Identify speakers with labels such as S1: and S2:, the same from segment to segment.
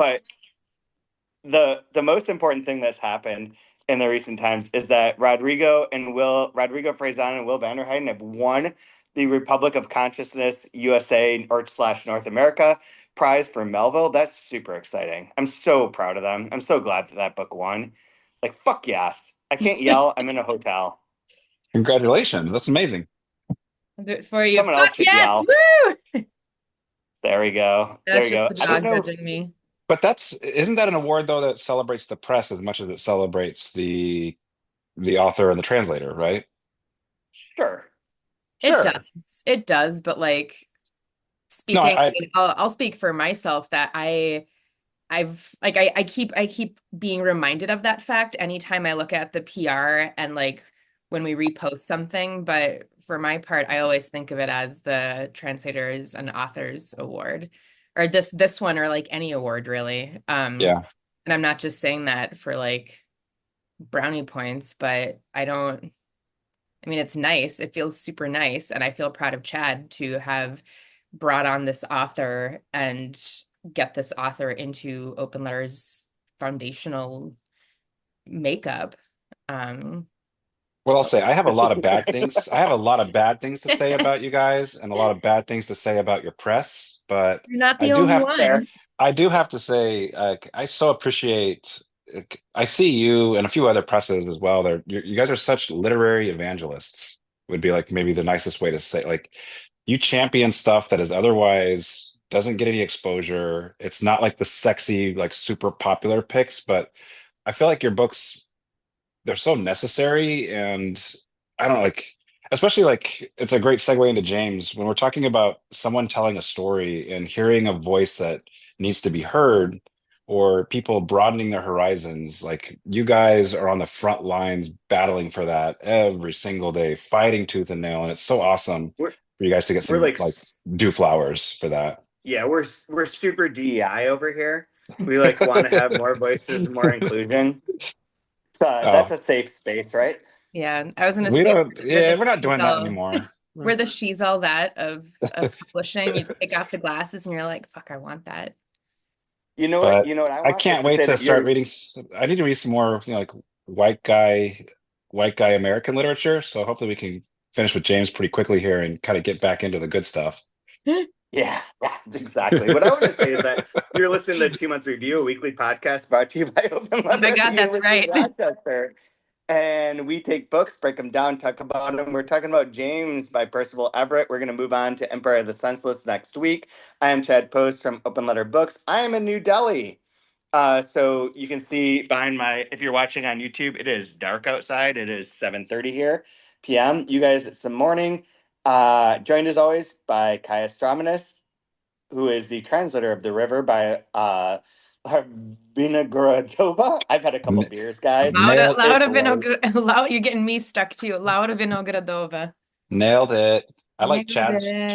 S1: But the most important thing that's happened in the recent times is that Rodrigo Faison and Will Vanderheiden have won the Republic of Consciousness USA or slash North America prize for Melville. That's super exciting. I'm so proud of them. I'm so glad that that book won. Like fuck yes. I can't yell. I'm in a hotel.
S2: Congratulations. That's amazing.
S3: I'll do it for you.
S1: Someone else
S3: Fuck
S1: should
S3: yes!
S1: yell.
S3: Woo!
S1: There we go. There
S3: That's
S1: we
S3: just
S1: go.
S3: the
S1: I didn't
S3: dog
S1: know.
S3: judging me.
S2: But isn't that an award though that celebrates the press as much as it celebrates the author and the translator, right?
S1: Sure.
S3: It
S2: Sure.
S3: does. It does, but like
S2: No,
S3: speaking, I'll speak for myself that I keep being reminded of that fact anytime I look at the PR and like when we repost something. But for my part, I always think of it as the translators and authors award, or this one, or like any award really.
S2: yeah.
S3: And I'm not just saying that for like brownie points, but I don't. I mean, it's nice. It feels super nice, and I feel proud of Chad to have brought on this author and get this author into Open Letter's foundational makeup. Um,
S2: Well, I'll say I have a lot of bad things. I have a lot of bad things to say about you guys and a lot of bad things to say about your press, but
S3: you're not
S2: I
S3: the
S2: do
S3: only
S2: have
S1: Fair.
S3: one.
S2: I do have to say I so appreciate I see you and a few other presses as well. You guys are such literary evangelists, would be like maybe the nicest way to say, like, you champion stuff that is otherwise doesn't get any exposure. It's not like the sexy, like super popular picks, but I feel like your books, they're so necessary. And I don't know, like, especially like it's a great segue into James when we're talking about someone telling a story and hearing a voice that needs to be heard, or people broadening their horizons. Like, you guys are on the front lines battling for that every single day, fighting tooth and nail, and it's so awesome
S1: We're
S2: for you guys to get
S1: we're
S2: some
S1: like
S2: like dew flowers for that.
S1: yeah, we're super DEI over here. We like want to have more voices, more inclusion. So that's
S2: Oh,
S1: a safe space, right?
S3: Yeah, I was gonna
S2: we
S3: say
S2: don't,
S3: we're
S2: yeah, we're not doing that anymore.
S3: we're the she's all that of publishing. You take off the glasses and you're like, fuck, I want that.
S1: You know what?
S2: But
S1: You know what I
S2: I
S1: want is
S2: can't
S1: to
S2: wait
S1: say
S2: to
S1: that
S2: start
S1: you're
S2: reading. I need to read some more, like white guy, white guy American literature. So hopefully we can finish with James pretty quickly here and kind of get back into the good stuff.
S1: yeah, yeah, exactly. What I want to say is that you're listening to 2 Month Review, a weekly podcast brought to you by Open
S3: Oh
S1: Letter
S3: my
S1: at the
S3: God, that's
S1: University of
S3: right.
S1: Rochester. And we take books, break them down, talk about them. We're talking about James by Percival Everett. We're going to move on to Empire of the Senseless next week. I am Chad Post from Open Letter Books. I am in New Delhi. So you can see behind my, if you're watching on YouTube, it is dark outside. It is 7:30 here p.m. You guys, it's the morning. Joined as always by Kaya Straumanis, who is the translator of The River by Vinogradova. I've had a couple
S2: N-
S1: beers, guys.
S2: nailed,
S1: It's late.
S3: Loud, you're getting me stuck too. Laura Vinogradova.
S2: nailed it. I like
S3: Nailed it.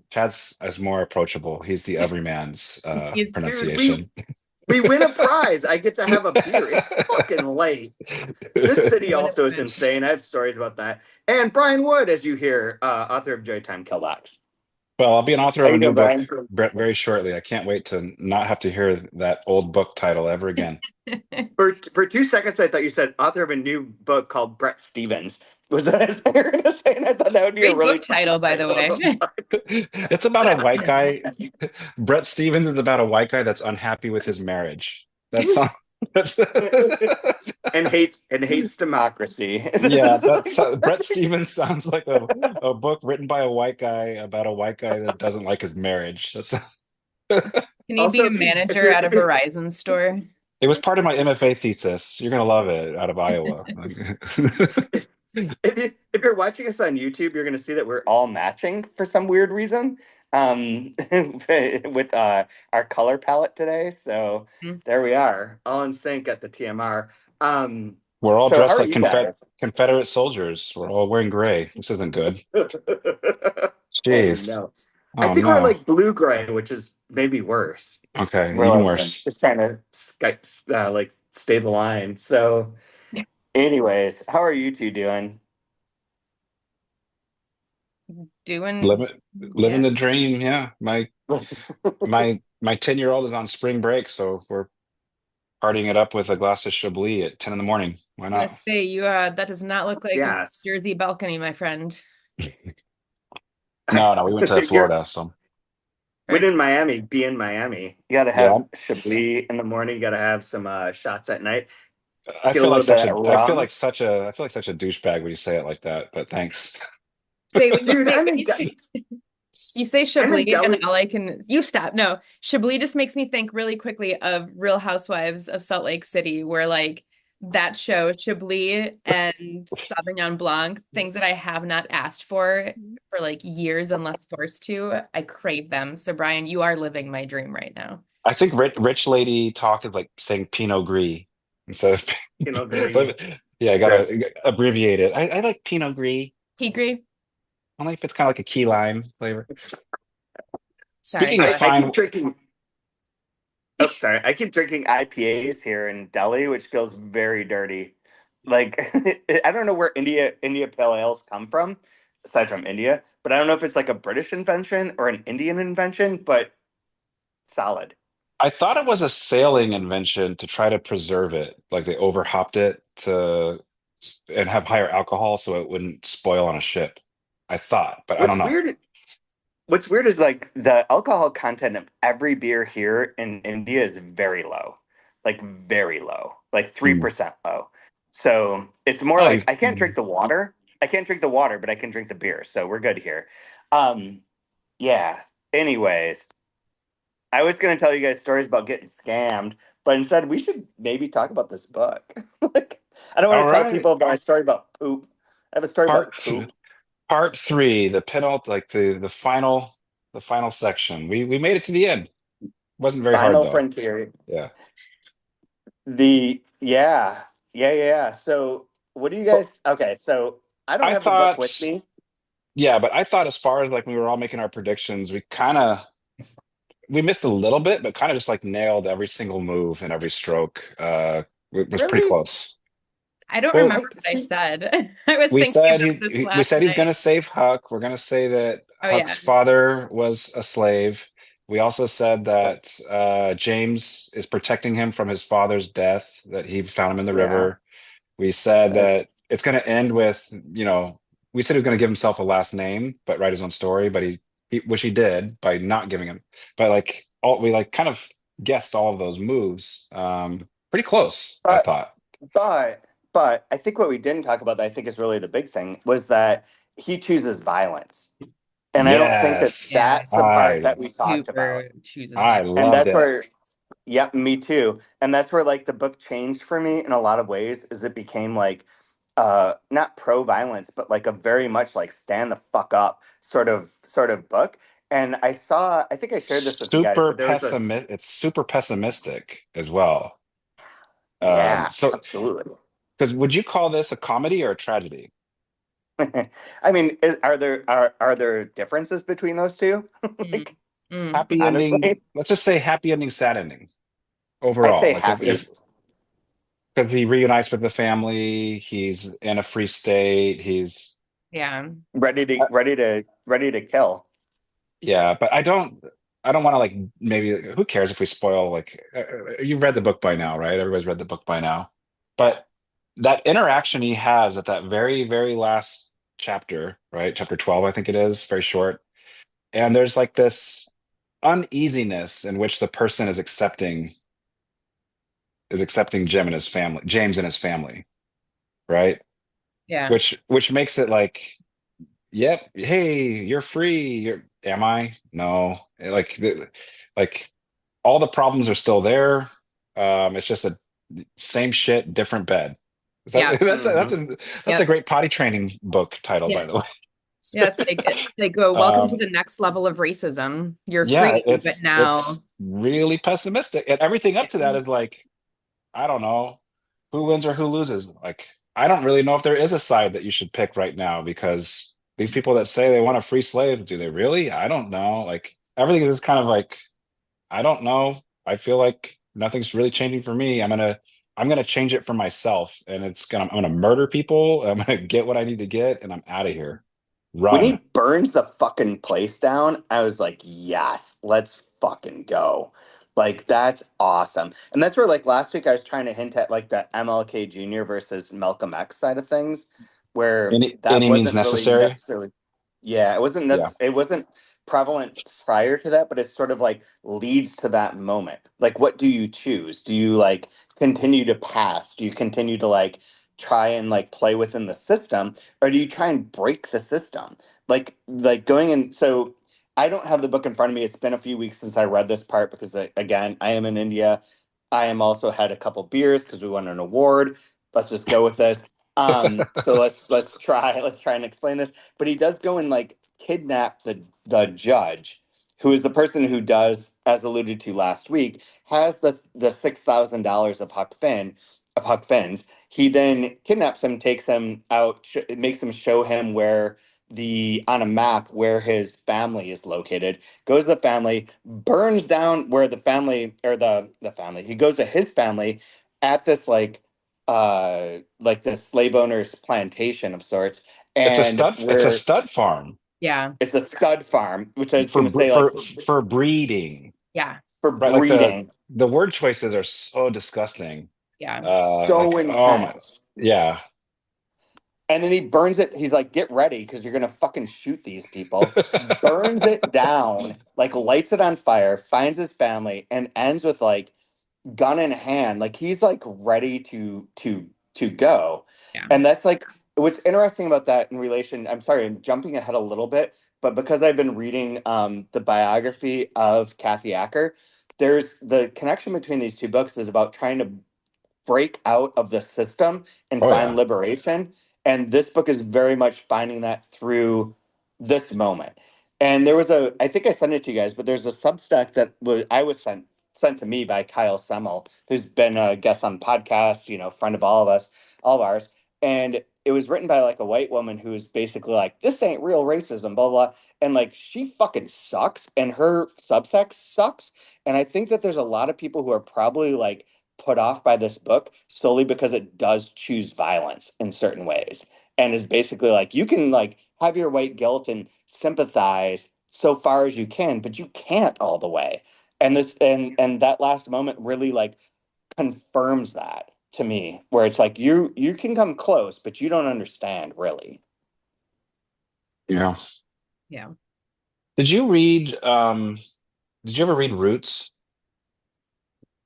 S2: Chad's as more approachable. He's the everyman's
S3: He's
S1: Dude, we
S2: pronunciation.
S1: we win a prize. I get to have a beer. It's fucking late. This city
S3: doing it.
S1: also is insane. I have stories about that. And Brian Wood, as you hear, author of Joytime Killbox.
S2: Well, I'll be an author
S1: How
S2: of a
S1: you
S2: new
S1: doing,
S2: book
S1: Brian?
S2: very shortly. I can't wait to not have to hear that old book title ever again.
S1: For 2 seconds, I thought you said author of a new book called Brett Stevens. Was that as you were going to say? And I thought that would be a
S3: Great
S1: really
S3: book
S1: fun
S3: title, by the
S1: title of
S3: way.
S1: a book.
S2: It's about
S3: Put
S2: a
S3: it
S2: white
S3: on it.
S2: guy. Brett Stevens is about a white guy that's unhappy with his marriage. That's not, that's
S1: And hates democracy. This
S2: yeah,
S1: is
S2: that's
S1: like
S2: Brett Stevens sounds like a book written by a white guy about a white guy that doesn't like his marriage. That's
S3: Can he be
S1: also
S3: a manager at a Verizon store?
S2: it was part of my MFA thesis. You're gonna love it, out of Iowa.
S1: if you're watching us on YouTube, you're going to see that we're all matching for some weird reason with our color palette today. So
S3: Hmm.
S1: there we are, all in sync at the TMR. Um,
S2: We're all
S1: so how
S2: dressed
S1: are
S2: like
S1: you guys?
S2: Confederate soldiers. We're all wearing gray. This isn't good.
S1: Oh
S2: Jeez.
S1: no, I
S2: Oh
S1: think we're
S2: no.
S1: like blue gray, which is maybe worse.
S2: Okay,
S1: We're
S2: even
S1: like
S2: worse.
S1: just trying to like stay the line. So, anyways, how are you two doing?
S3: Doing,
S2: Living living
S3: yeah.
S2: the dream. Yeah. My my 10-year-old is on spring break, so we're partying it up with a glass of Chablis at 10 in the morning. Why
S3: Gonna
S2: not?
S3: say you that does not look like a
S1: Yes.
S3: Jersey balcony, my friend.
S2: No, no, we went to
S1: You're
S2: Florida, so
S1: when
S3: Very
S1: in Miami, be in Miami. You got to
S2: yeah.
S1: have Chablis in the morning. You got to have some shots at night.
S2: I
S1: Get a
S2: feel
S1: little
S2: like
S1: bit
S2: such
S1: of
S2: a
S1: that
S2: I feel
S1: rum.
S2: like such a I feel like such a douchebag when you say it like that, but thanks.
S3: say when
S1: Dude,
S3: you say
S1: I'm in
S3: Chablis, and
S1: Delhi.
S3: all I can you stop. No, Chablis just makes me think really quickly of Real Housewives of Salt Lake City, where like that show, Chablis and Sauvignon Blanc, things that I have not asked for like years unless forced to. I crave them. So Brian, you are living my dream right now.
S2: I think rich lady talk is like saying Pinot Gris instead of
S1: Pinot Gris.
S2: yeah, I
S1: Sure.
S2: gotta abbreviate it. I like Pinot Gris.
S3: Tigre,
S2: Only if it's kind of like a key lime flavor.
S3: sorry,
S2: Speaking
S3: go
S2: of
S1: I
S3: ahead.
S1: keep
S2: fine,
S1: drinking. Oh, sorry. I keep drinking IPAs here in Delhi, which feels very dirty. Like I don't know where India Pale Ales come from, aside from India, but I don't know if it's like a British invention or an Indian invention, but solid.
S2: I thought it was a sailing invention to try to preserve it. Like they overhopped it to and have higher alcohol so it wouldn't spoil on a ship. I thought, but I don't
S1: What's
S2: know.
S1: weird What's weird is like the alcohol content of every beer here in India is very low, like very low, like
S2: Hmm.
S1: 3% low. So it's more
S2: Oh,
S1: like I can't drink the water. I can't drink the water, but I can drink the beer. So we're good here. Um, yeah. Anyways, I was going to tell you guys stories about getting scammed, but instead we should maybe talk about this book. Like, I don't want
S2: all
S1: to tell
S2: right.
S1: people about my story about poop. I have a story about
S2: Part
S1: poop.
S2: part three, the penult, like the final section. We made it to the end. Wasn't very hard
S1: Final
S2: though.
S1: frontier.
S2: Yeah.
S1: Yeah. So what do you
S2: So
S1: guys? Okay, so I don't
S2: I
S1: have the book
S2: thought,
S1: with me.
S2: yeah, but I thought as far as like we were all making our predictions, we missed a little bit, but kind of just like nailed every single move and every stroke. It was pretty
S1: Really?
S2: close.
S3: I don't
S2: Well,
S3: remember
S1: I
S3: what I
S1: see.
S3: said. I was
S2: we
S3: thinking
S2: said
S3: about this
S2: we
S3: last
S2: said he's going
S3: night.
S2: to save Huck. We're going to say that
S3: Oh yeah.
S2: Huck's father was a slave. We also said that James is protecting him from his father's death, that he found him in the
S1: Yeah.
S2: river. We said
S1: Uh,
S2: that it's going to end with, we said he was going to give himself a last name, but write his own story, but which he did by not giving him. But like we like kind of guessed all of those moves. Pretty close, I
S1: But
S2: thought.
S1: but I think what we didn't talk about that I think is really the big thing was that he chooses violence, and I don't think that
S2: Yes,
S3: Yeah.
S1: that's the part that we talked about.
S3: Super chooses
S2: I
S3: that.
S1: And
S2: loved
S1: that's
S2: it.
S1: where, yep, me too. And that's where like the book changed for me in a lot of ways, is it became like not pro violence, but like a very much like stand the fuck up sort of book. And I think I shared this with you guys,
S2: Super
S1: but there was this,
S2: pessimist. It's super pessimistic as well.
S1: yeah,
S2: So
S1: absolutely.
S2: because would you call this a comedy or a tragedy?
S1: I mean, are there differences between those two?
S3: Mm.
S1: Like,
S2: Happy ending.
S1: honestly,
S2: Let's just say happy ending, sad ending
S1: I
S2: overall.
S1: say
S2: Like if
S1: happy,
S2: because he reunites with the family, he's in a free state.
S3: Yeah.
S1: ready to kill.
S2: Yeah, but I don't want to like maybe who cares if we spoil like you've read the book by now, right? Everybody's read the book by now.
S1: Yeah.
S2: But that interaction he has at that very, very last chapter, right? Chapter 12, I think it is, very short. And there's like this uneasiness in which the person is accepting James and his family, right?
S3: Yeah.
S2: Which makes it like, yep, hey, you're free. Am I? No. Like all the problems are still there. It's just a same shit, different bed. So
S3: Yeah.
S1: Hmm.
S2: that's a
S3: Yep.
S2: great potty training book title,
S3: Yeah.
S2: by the way.
S3: Yeah. It's like go, welcome to
S2: Um,
S3: the next level of racism. You're
S2: yeah,
S3: free, but
S2: it's
S3: now,
S2: really pessimistic, and everything up to
S3: yeah.
S2: that is like, I don't know who wins or who loses. Like, I don't really know if there is a side that you should pick right now because these people that say they want a free slave, do they really? I don't know. Like, everything is kind of like, I don't know. I feel like nothing's really changing for me. I'm gonna change it for myself, and I'm gonna murder people. I'm gonna get what I need to get, and I'm out of here.
S1: When he
S2: Run.
S1: burns the fucking place down, I was like, yes, let's fucking go. Like, that's awesome. And that's where, like, last week I was trying to hint at, like, the MLK Jr. versus Malcolm X side of things, where that
S2: Any means
S1: wasn't really
S2: necessary.
S1: necessarily, yeah,
S2: Yeah.
S1: it wasn't prevalent prior to that, but it sort of, like, leads to that moment. Like, what do you choose? Do you, like, continue to pass? Do you continue to, like, try and, like, play within the system? Or do you try and break the system? Like going in. So I don't have the book in front of me. It's been a few weeks since I read this part because again, I am in India. I am also had a couple beers because we won an award. Let's just go with this. So let's try and explain this. But he does go and like kidnap the judge, who is the person who does, as alluded to last week, has the $6,000 of Huck Finn's. He then kidnaps him, takes him out, makes him show him where the on a map where his family is located, goes to the family, burns down where the family or the family, he goes to his family at this like this slave owner's plantation of sorts, and
S2: It's a
S1: where
S2: stud farm
S3: Yeah.
S1: it's a stud farm, which I was
S2: for
S1: going to say, like,
S2: for breeding.
S3: Yeah.
S1: for
S2: Right, like
S1: breeding.
S2: the word choices are so disgusting.
S3: Yeah.
S1: So
S2: Like oh my,
S1: intense.
S2: yeah.
S1: And then he burns it. He's like, get ready because you're going to fucking shoot these people. Burns it down, like lights it on fire, finds his family, and ends with like gun in hand. Like he's like ready to go.
S3: Yeah.
S1: And that's like what's interesting about that in relation. I'm sorry, I'm jumping ahead a little bit, but because I've been reading the biography of Kathy Acker, there's the connection between these two books is about trying to break out of the system and
S2: Oh
S1: find
S2: yeah.
S1: liberation. And this book is very much finding that through this moment. And there was I think I sent it to you guys, but there's a Substack that I was sent to me by Kyle Semmel, who's been a guest on podcasts, friend of all of us, all of ours. And it was written by like a white woman who was basically like, this ain't real racism, blah, blah. And like, she fucking sucks. And her Substack sucks. And I think that there's a lot of people who are probably like put off by this book solely because it does choose violence in certain ways and is basically like you can like have your white guilt and sympathize so far as you can, but you can't all the way. And this and that last moment really like confirms that to me, where it's like you can come close but you don't understand really.
S2: Yeah.
S3: Yeah.
S2: Did you read did you ever read Roots?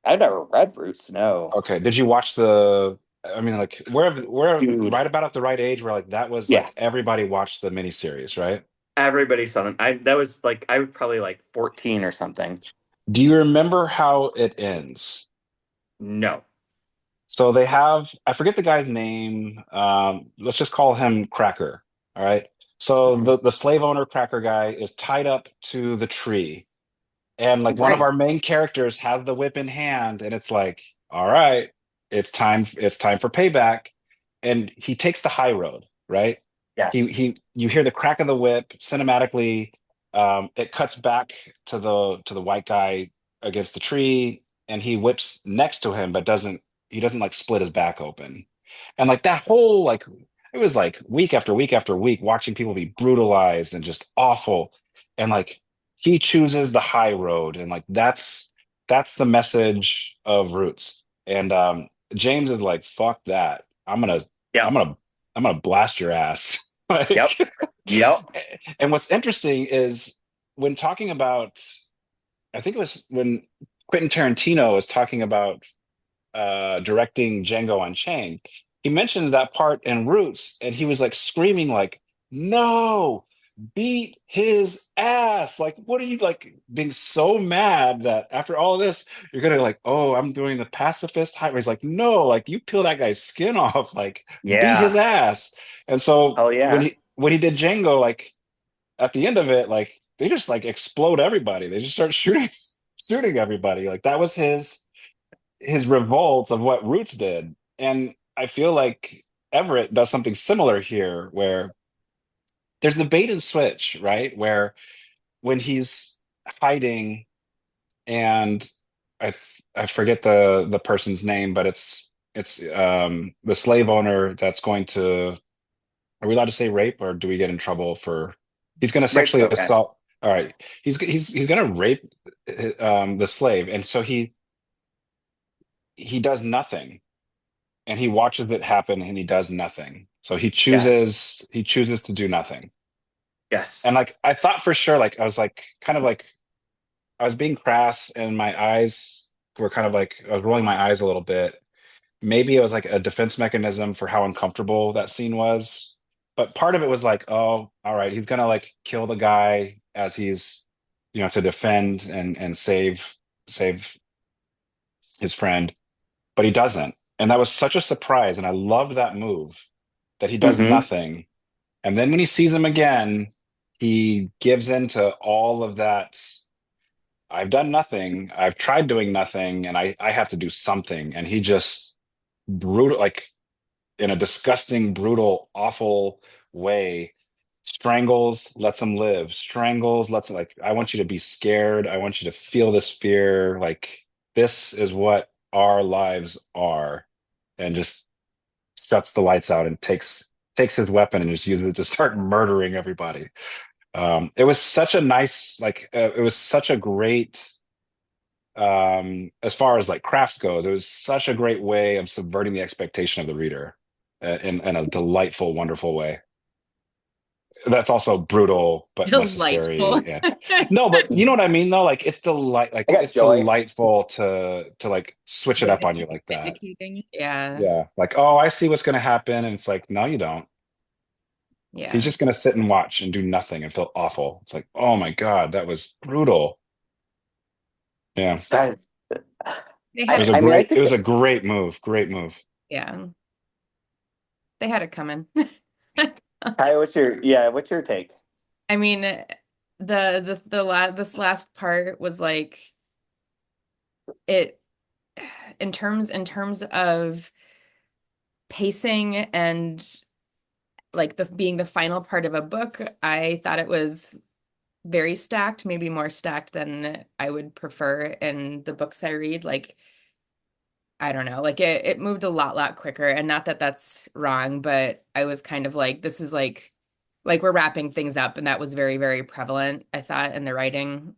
S1: I've never read Roots, no.
S2: Okay. Did you watch the I mean like where
S1: Dude,
S2: right about at the right age where like that was
S1: yeah,
S2: like everybody watched the miniseries, right?
S1: everybody saw them. I that was like I was probably like 14 or something.
S2: Do you remember how it ends?
S1: No.
S2: So they have, I forget the guy's name. Let's just call him Cracker. All right. So
S1: Mhm.
S2: the slave owner Cracker guy is tied up to the tree. And like one of
S1: Right.
S2: our main characters has the whip in hand, and it's like, all right, it's time for payback. And he takes the high road, right?
S1: Yes.
S2: You hear the crack of the whip cinematically. It cuts back to the white guy against the tree, and he whips next to him, but doesn't he doesn't like split his back open. And like that whole like it was like week after week after week watching people be brutalized and just awful. And like he chooses the high road, and like that's the message of Roots. And James is like, fuck that. I'm
S1: Yep.
S2: gonna I'm gonna blast your ass.
S1: Yep.
S2: Like
S1: Yep.
S2: and what's interesting is when talking about I think it was when Quentin Tarantino was talking about directing Django Unchained, he mentions that part in Roots, and he was like screaming, like, "No, beat his ass!" Like, what are you like being so mad that after all this, you're gonna like, "Oh, I'm doing the pacifist hype." He's like, "No, like you peel that guy's skin off, like beat his
S1: Yeah.
S2: ass." And so
S1: Hell yeah.
S2: when he did Django, like at the end of it, like they just like explode everybody. They just start shooting everybody. Like that was his revolt of what Roots did. And I feel like Everett does something similar here, where there's the bait and switch, right? Where when he's hiding and I forget the person's name, but it's the slave owner that's going to Are we allowed to say rape, or do we get in trouble for? He's going to
S1: Rape's
S2: sexually
S1: okay.
S2: assault. All right, he's going to rape the slave, and so he does nothing, and he watches it happen, and he does nothing. So
S1: Yes.
S2: he chooses to do nothing.
S1: Yes.
S2: And like I thought for sure, like I was like kind of like I was being crass, and my eyes were kind of like I was rolling my eyes a little bit. Maybe it was like a defense mechanism for how uncomfortable that scene was. But part of it was like, oh, all right, he's gonna like kill the guy as he's, to defend and save his friend, but he doesn't. And that was such a surprise. And I loved that move that he does
S1: Mm-hmm.
S2: nothing. And then when he sees him again, he gives in to all of that. I've done nothing. I've tried doing nothing, and I have to do something. And he just brutal, like in a disgusting, brutal, awful way, strangles, lets him live, strangles, lets him, like, I want you to be scared. I want you to feel this fear. Like, this is what our lives are. And just shuts the lights out and takes his weapon and just uses it to start murdering everybody. It was such a nice, it was such a great, as far as like crafts goes, it was such a great way of subverting the expectation of the reader in a delightful, wonderful way. That's also brutal but necessary.
S3: Delightful.
S2: Yeah. No, but you know what I mean though? Like
S1: I got
S2: it's
S1: joy.
S2: delightful to like switch it up on you like that.
S3: Vindicating. Yeah.
S2: Yeah. Like, oh, I see what's gonna happen. And it's like, no, you don't. He's
S3: Yeah.
S2: just gonna sit and watch and do nothing and feel awful. It's like, oh my God, that was brutal. Yeah.
S1: That
S3: They had it.
S1: I mean, I
S2: It
S1: think
S2: was a great move. Great move.
S3: Yeah. They had it coming.
S1: Ty, what's your take?
S3: I mean, this last part was like it in terms of pacing and like the being the final part of a book, I thought it was very stacked, maybe more stacked than I would prefer in the books I read. Like, I don't know, like it moved a lot quicker. And not that that's wrong, but I was kind of like, this is like we're wrapping things up, and that was very prevalent, I thought, in the writing.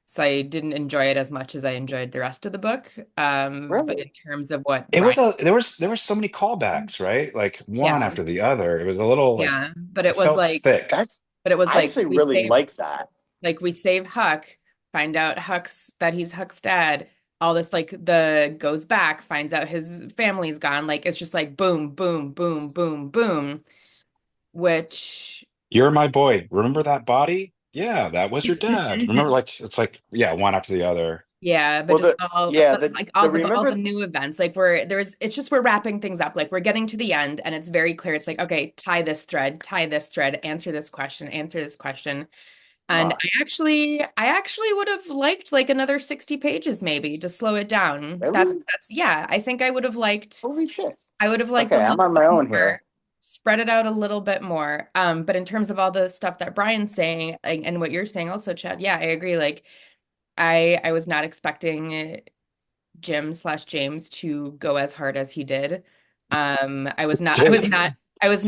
S3: So I didn't enjoy it as much as I enjoyed the rest of the book. But
S1: Really?
S3: in terms of what
S2: It
S3: Brian,
S2: was there were so many callbacks, right? Like one
S3: yeah,
S2: after the other. It was a little like
S3: yeah, but
S2: it felt thick.
S1: That's
S3: but it was
S1: I
S3: like
S1: actually really like that.
S3: we save Huck, find out he's Huck's dad. All this like the goes back, finds out his family's gone. Like it's just like boom, boom, boom, boom, boom. Which
S2: You're my boy. Remember that body? Yeah, that was your dad. Remember, like it's like yeah, one after the other.
S3: yeah, but
S1: Well,
S3: just
S1: the yeah,
S3: like
S1: the
S3: all
S1: remember.
S3: the new events. Like it's just we're wrapping things up. Like we're getting to the end, and it's very clear. It's like okay, tie this thread, answer this question. And
S1: Oh,
S3: I actually would have liked like another 60 pages maybe to slow it down.
S1: really?
S3: That's yeah, I think
S1: Holy shit!
S3: I would have liked a
S1: Okay,
S3: little
S1: I'm on
S3: bit
S1: my own
S3: more,
S1: here.
S3: spread it out a little bit more. But in terms of all the stuff that Brian's saying and what you're saying also, Chad, yeah, I agree. Like I was not expecting Jim slash James to go as hard as he did.
S2: James
S3: I was not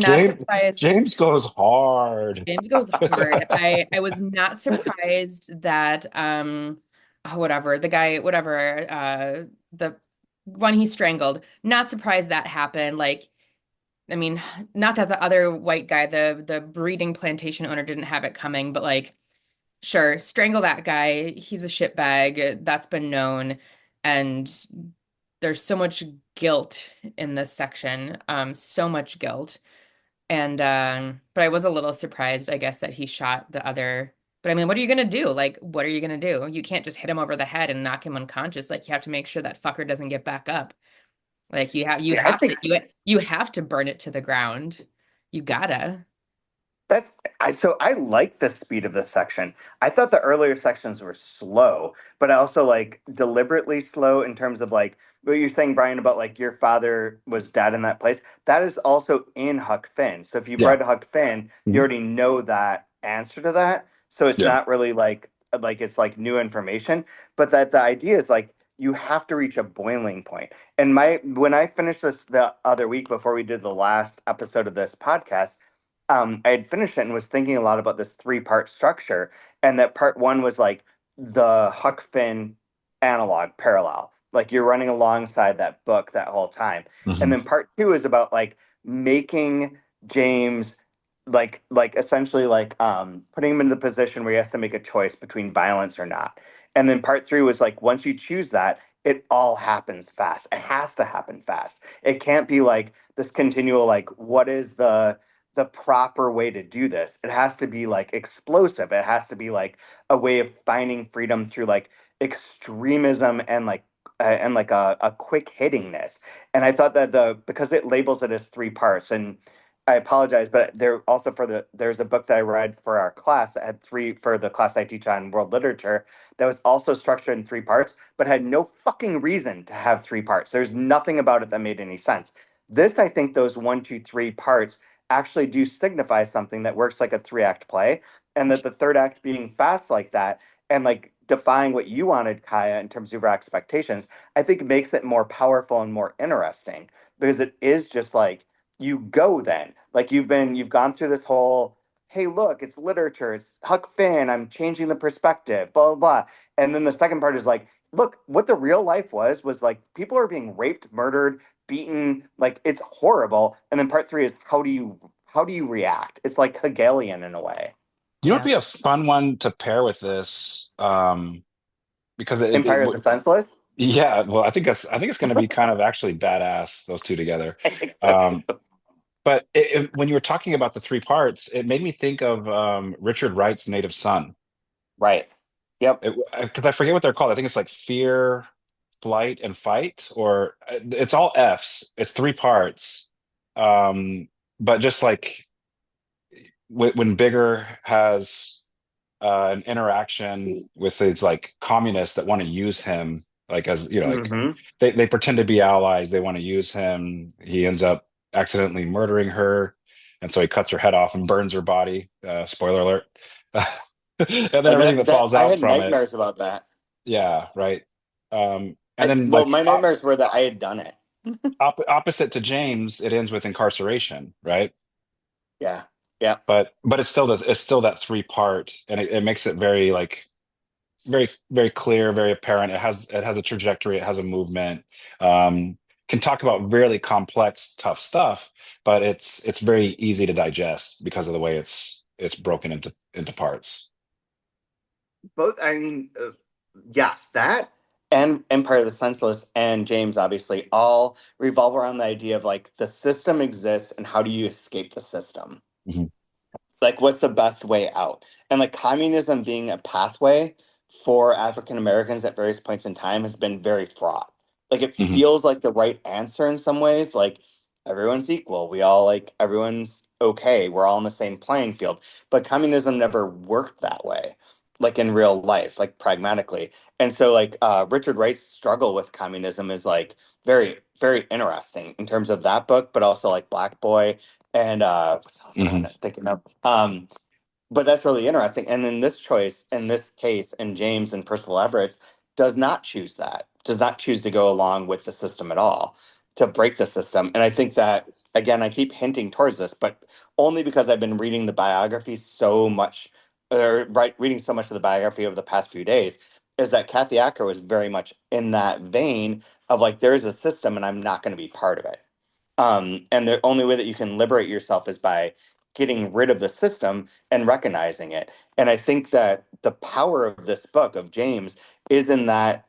S2: James
S3: surprised.
S2: James goes hard.
S3: James goes hard. I was not surprised that oh, whatever, the guy, whatever, the one he strangled, not surprised that happened. Like, I mean, not that the other white guy, the breeding plantation owner didn't have it coming, but like, sure, strangle that guy. He's a shitbag. That's been known. And there's so much guilt in this section. So much guilt. And but I was a little surprised, I guess, that he shot the other. But I mean, what are you gonna do? Like, what are you gonna do? You can't just hit him over the head and knock him unconscious. Like, you have to make sure that fucker doesn't get back up. Like,
S1: See, I think
S3: you have to burn it to the ground. You gotta.
S1: so I like the speed of this section. I thought the earlier sections were slow, but I also like deliberately slow in terms of like what you're saying, Brian, about like your father was dead in that place. That is also in Huck Finn. So if you've
S2: Yeah.
S1: read Huck Finn, you
S2: Mhm.
S1: already know that answer to that. So it's
S2: Yeah.
S1: not really like it's like new information, but that the idea is like you have to reach a boiling point. And my when I finished this the other week before we did the last episode of this podcast, I had finished it and was thinking a lot about this three-part structure, and that part one was like the Huck Finn analog parallel, like you're running alongside that book that whole time, and
S2: Hmm.
S1: then part two is about like making James like essentially like putting him in the position where he has to make a choice between violence or not. And then part three was like once you choose that, it all happens fast. It has to happen fast. It can't be like this continual like what is the proper way to do this. It has to be like explosive. It has to be like a way of finding freedom through like extremism and like a quick hittingness. And I thought that the because it labels it as three parts, and I apologize, but there also there's a book that I read for our class that had three for the class I teach on world literature that was also structured in three parts, but had no fucking reason to have three parts. There's nothing about it that made any sense. This, I think, those one, two, three parts actually do signify something that works like a three-act play, and that the third act being fast like that and like defying what you wanted, Kaya, in terms of your expectations, I think makes it more powerful and more interesting because it is just like you go then. Like you've gone through this whole, hey, look, it's literature, it's Huck Finn, I'm changing the perspective, blah, blah, blah. And then the second part is like, look, what the real life was like people are being raped, murdered, beaten, like it's horrible. And then part three is how do you react? It's like Hegelian in a way.
S2: You know, it'd
S3: Yeah.
S2: be a fun one to pair with this, because
S1: Empire of the Senseless.
S2: yeah, well, I think it's going to be kind of actually badass those two together.
S1: I think so too.
S2: Um, but when you were talking about the three parts, it made me think of Richard Wright's Native Son.
S1: Right. Yep.
S2: Because I forget what they're called. I think it's like fear, flight, and fight, or it's all F's. It's three parts. But just like when Bigger has an interaction with these like communists that want to use him, like as you know, like
S1: Hmm.
S2: they pretend to be allies. They want to use him. He ends up accidentally murdering her, and so he cuts her head off and burns her body. Spoiler alert. And then
S1: And
S2: everything that
S1: that
S2: falls
S1: I
S2: out
S1: had
S2: from it.
S1: nightmares about that.
S2: Yeah, right. And then
S1: Well,
S2: like
S1: my nightmares were that I had done it.
S2: opposite to James, it ends with incarceration, right?
S1: Yeah. Yeah.
S2: But it's still that three part, and it makes it very like very very clear, very apparent. It has a trajectory, it has a movement. Can talk about really complex, tough stuff, but it's very easy to digest because of the way it's broken into parts.
S1: Both, I mean, yes, that and Empire of the Senseless and James obviously all revolve around the idea of like the system exists and how do you escape the system?
S2: Hmm.
S1: Like what's the best way out, and like communism being a pathway for African Americans at various points in time has been very fraught. Like it
S2: Hmm.
S1: feels like the right answer in some ways, like everyone's equal, we all like everyone's okay, we're all on the same playing field, but communism never worked that way, like in real life, like pragmatically. And so like Richard Wright's struggle with communism is like very very interesting in terms of that book, but also like Black Boy and what's the other one
S2: Hmm.
S1: I'm thinking of? But that's really interesting. And in this choice, in this case, and James and Percival Everett does not choose that, does not choose to go along with the system at all, to break the system. And I think that again, I keep hinting towards this, but only because I've been reading the biography so much, or right, reading so much of the biography over the past few days, is that Kathy Acker was very much in that vein of like, there is a system and I'm not going to be part of it. And the only way that you can liberate yourself is by getting rid of the system and recognizing it. And I think that the power of this book of James is in that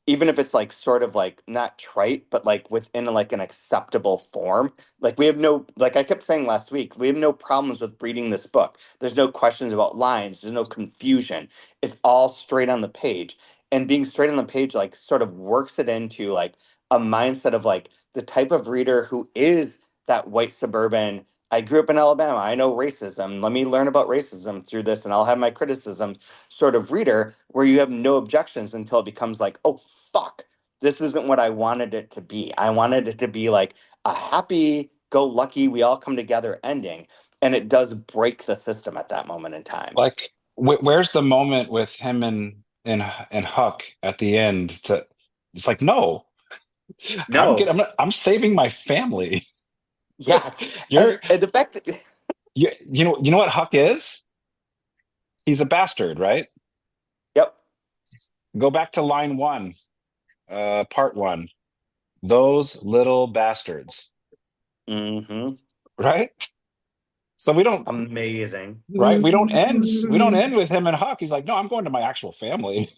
S1: even if it's like sort of like not trite, but like within like an acceptable form. Like we have no, like I kept saying last week, we have no problems with reading this book. There's no questions about lines, there's no confusion. It's all straight on the page. And being straight on the page, like sort of works it into like a mindset of like the type of reader who is that white suburban. I grew up in Alabama. I know racism. Let me learn about racism through this and I'll have my criticism sort of reader where you have no objections until it becomes like, oh, fuck, this isn't what I wanted it to be. I wanted it to be like a happy go lucky, we all come together ending. And it does break the system at that moment in time.
S2: Like where's the moment with him and Huck at the end to It's like, no,
S1: No.
S2: I'm saving my family.
S1: Yes.
S2: You're
S1: And the fact that
S2: you know what Huck is? He's a bastard, right?
S1: yep.
S2: Go back to line one, part one. Those little bastards,
S1: Hmm.
S2: right? So we don't,
S1: Amazing.
S2: right? We don't end with him and Huck. He's like, no, I'm going to my actual family.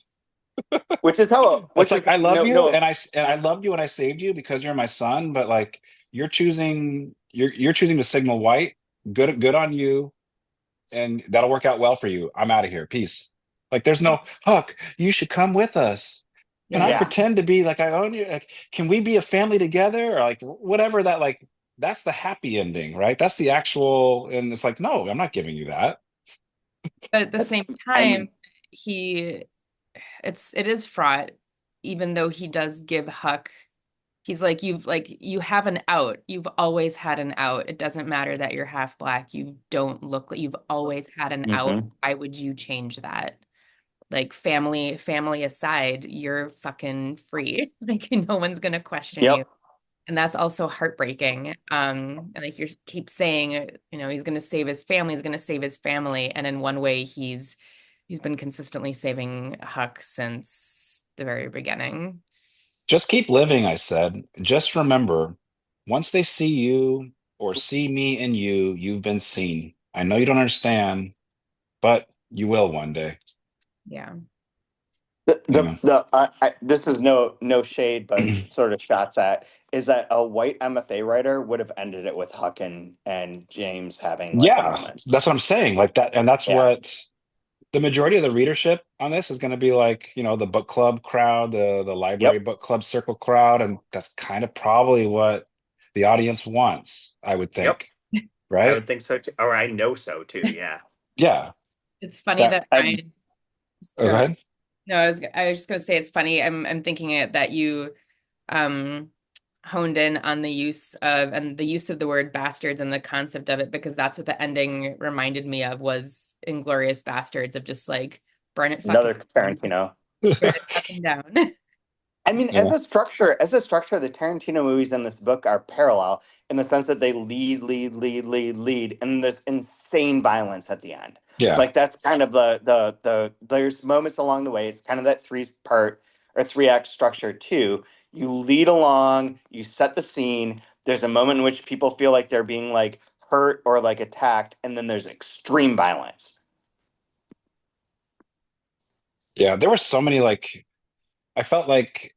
S1: Which
S2: It's
S1: is
S2: like I love
S1: no,
S2: you,
S1: no.
S2: and I loved you and I saved you because you're my son. But like you're choosing to signal white. Good on you, and that'll work out well for you. I'm out of here. Peace. Like there's no Huck. You should come with us. Can I
S3: Yeah.
S1: Yeah.
S2: pretend to be like I own you? Like, can we be a family together? Or like whatever that like. That's the happy ending, right? That's the actual, and it's like, no, I'm not giving you that.
S3: But at the
S1: That's
S3: same time,
S1: and
S3: he it is fraught, even though he does give Huck, he's like you have an out. You've always had an out. It doesn't matter that you're half black. You don't look like you've always had an out.
S1: hmm.
S3: Why would you change that? Like family aside, you're fucking free. Like no one's gonna question you.
S1: Yep.
S3: And that's also heartbreaking. And like you keep saying, he's going to save his family, he's going to save his family, and in one way, he's been consistently saving Huck since the very beginning.
S2: Just keep living, I said. Just remember, once they see you or see me in you, you've been seen. I know you don't understand, but you will one day.
S3: Yeah.
S2: Yeah.
S1: This is no shade, but sort of shots at is that a white MFA writer would have ended it with Huck and James having like a
S2: Yeah,
S1: moment.
S2: that's what I'm saying. Like that, and that's
S1: Yeah.
S2: what the majority of the readership on this is going to be like, the book club crowd, the library
S1: Yep.
S2: book club circle crowd, and that's kind of probably what the audience wants, I would
S1: Yep.
S2: think,
S1: I
S2: right?
S1: would think so too. Or I know so too. Yeah.
S2: Yeah.
S3: It's funny
S2: That.
S3: that
S1: And
S3: Ryan,
S2: Oh, go ahead.
S3: no, I was just gonna say it's funny. I'm thinking it that you um honed in on the use of the word bastards and the concept of it, because that's what the ending reminded me of, was Inglorious Bastards, of just like burn it fucking
S1: another
S3: down.
S1: Tarantino.
S3: Burn it fucking down.
S1: I mean,
S2: Yeah.
S1: as a structure, the Tarantino movies in this book are parallel in the sense that they lead, and there's insane violence at the end.
S2: Yeah.
S1: Like that's kind of there's moments along the way. It's kind of that three-part or three-act structure too. You lead along, you set the scene. There's a moment in which people feel like they're being like hurt or like attacked, and then there's extreme violence.
S2: Yeah. There were so many like I felt like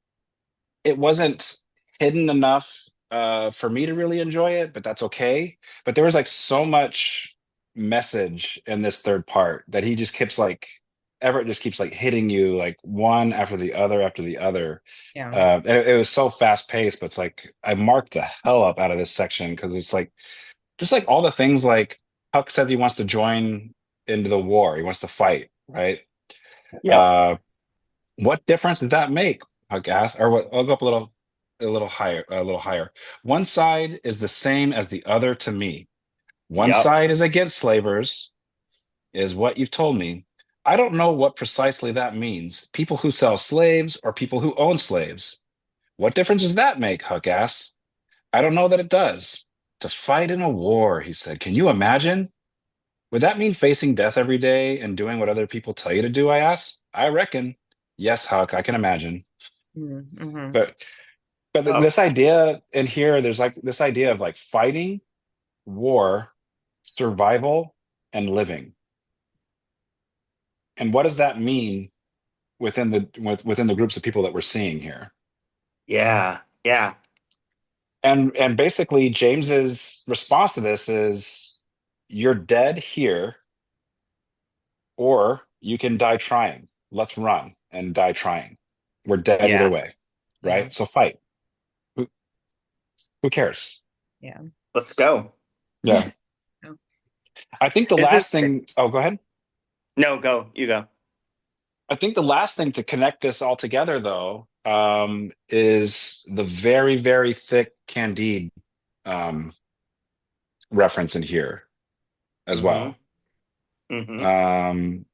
S2: it wasn't hidden enough for me to really enjoy it, but that's okay. But there was like so much message in this third part that he just keeps like Everett just keeps like hitting you like one after the other.
S3: Yeah.
S2: And it was so fast paced, but it's like I marked the hell up out of this section because it's like just like all the things like Huck said he wants to join into the war, he wants to fight, right?
S1: Yep.
S2: Uh, what difference does that make? Huck asked. Or what? I'll go up a little higher, a little higher. One side is the same as the other to me. One
S1: Yep.
S2: side is against slavers, is what you've told me. I don't know what precisely that means. People who sell slaves or people who own slaves. What difference does that make? Huck asked. I don't know that it does. To fight in a war, he said. Can you imagine? Would that mean facing death every day and doing what other people tell you to do? I asked. I reckon. Yes, Huck, I can imagine.
S3: Mm-hmm.
S2: But
S1: Yep.
S2: this idea in here, there's like this idea of like fighting, war, survival, and living. And what does that mean within the groups of people that we're seeing here?
S1: Yeah. Yeah.
S2: And basically James's response to this is you're dead here, or you can die trying. Let's run and die trying. We're dead either
S1: Yeah.
S2: way,
S3: Yeah.
S2: right? So fight. Who, who cares?
S3: Yeah.
S1: Let's go.
S2: Yeah.
S3: So,
S2: I think the
S1: Is
S2: last
S1: this
S2: thing, oh, go ahead.
S1: no, go. You go.
S2: I think the last thing to connect this all together, though, is the very, very thick Candide um, reference in here as
S1: Mm-hmm.
S2: well.
S1: Mm-hmm.
S2: Um,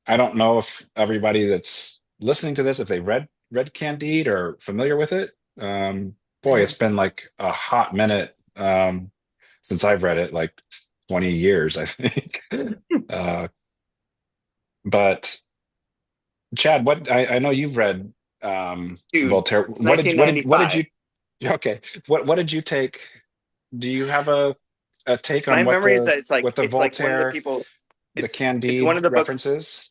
S2: I don't know if everybody that's listening to this, if they read read Candide or familiar with it.
S3: I
S2: Boy, it's
S3: have.
S2: been like a hot minute since I've read it, like 20 years, I think. Uh, but Chad, I know you've read
S1: Dude,
S2: Voltaire.
S1: it's 1995.
S2: Okay, what did you take? Do you have a take on
S1: My memory is that it's
S2: what
S1: like
S2: the
S1: it's like one of the
S2: Voltaire,
S1: people.
S2: the
S1: It's one
S2: Candide
S1: of the books.
S2: references?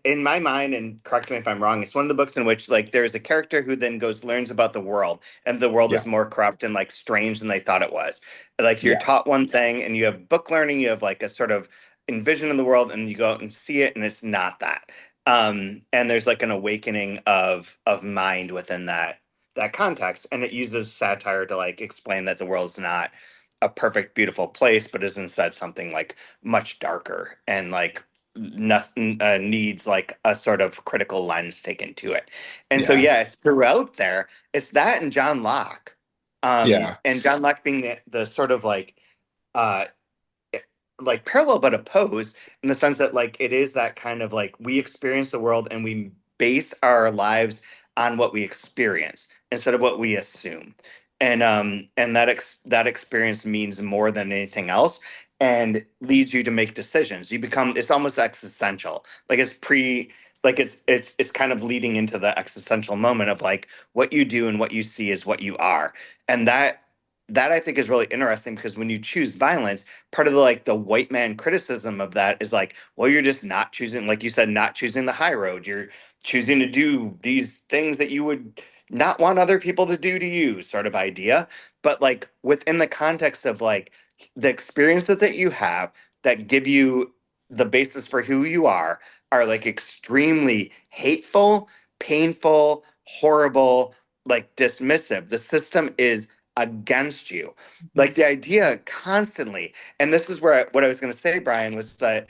S1: In my mind, and correct me if I'm wrong, it's one of the books in which like there's a character who then goes learns about the world, and the world
S2: Yeah,
S1: is more corrupt and like strange than they thought it was. Like you're
S2: yeah,
S1: taught one thing, and you have book learning, you have like a sort of envision of the world, and you go out and see it, and it's not that. And there's like an awakening of mind within that context, and it uses satire to like explain that the world's not a perfect, beautiful place, but is instead something like much darker and like nothing needs like a sort of critical lens taken to it. And so
S2: yeah,
S1: yeah, it's throughout there. It's that and John Locke.
S2: yeah.
S1: And John Locke being the sort of uh like parallel but opposed in the sense that like it is that kind of like we experience the world and we base our lives on what we experience instead of what we assume. And that experience means more than anything else and leads you to make decisions. You become it's almost existential. Like it's kind of leading into the existential moment of like what you do and what you see is what you are. And that I think is really interesting because when you choose violence, part of the like the white man criticism of that is like, well, you're just not choosing, like you said, not choosing the high road. You're choosing to do these things that you would not want other people to do to you, sort of idea. But like within the context of like the experiences that you have that give you the basis for who you are like extremely hateful, painful, horrible, like dismissive. The system is against you. Like the idea constantly, and this is where what I was going to say, Brian, was that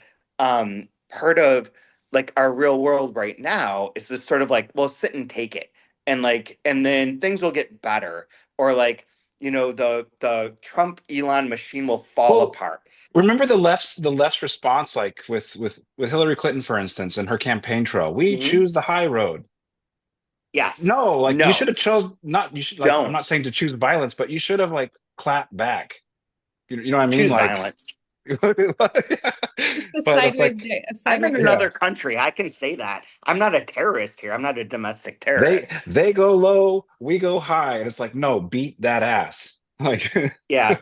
S1: part of like our real world right now is this sort of like, well, sit and take it, and like, and then things will get better, or like, the Trump Elon machine will fall
S2: Well,
S1: apart.
S2: remember the left's response, like with Hillary Clinton, for instance, in her campaign trail. We
S1: Mhm.
S2: choose the high road.
S1: Yes,
S2: No, like you should
S1: no,
S2: have chose not you should like I'm
S1: don't
S2: not saying to choose violence, but you should have like clapped back. You know what I mean?
S1: choose
S2: Like
S1: violence.
S3: Just the
S2: but it's
S3: sideways,
S2: like
S1: I'm in
S2: yeah.
S1: another country. I can say that. I'm not a terrorist here. I'm not a domestic
S2: They
S1: terrorist.
S2: they go low, we go high. And it's like, no, beat that ass. Like
S1: Yeah,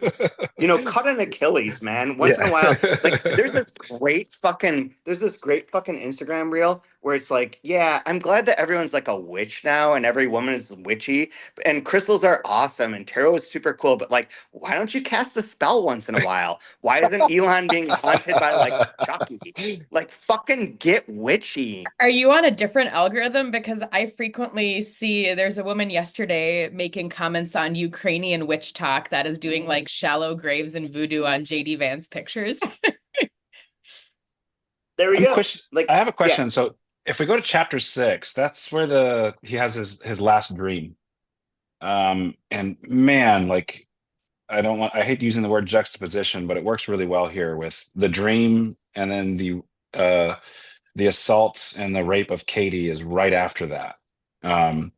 S1: cut an Achilles, man. Once in a
S2: yeah.
S1: while, like there's this great fucking Instagram reel where it's like, yeah, I'm glad that everyone's like a witch now and every woman is witchy and crystals are awesome and tarot is super cool, but like, why don't you cast a spell once in a while? Why isn't Elon being haunted by like Chucky? Like, fucking get witchy.
S3: are you on a different algorithm? Because I frequently see there's a woman yesterday making comments on Ukrainian witch talk that is doing like shallow graves and voodoo on JD Vance pictures.
S1: There we go.
S2: I
S1: Like,
S2: have a
S1: yeah,
S2: question. So if we go to chapter 6, that's where the he has his last dream. And man, like I hate using the word juxtaposition, but it works really well here with the dream and then uh the assault and the rape of Katie is right after that. Um,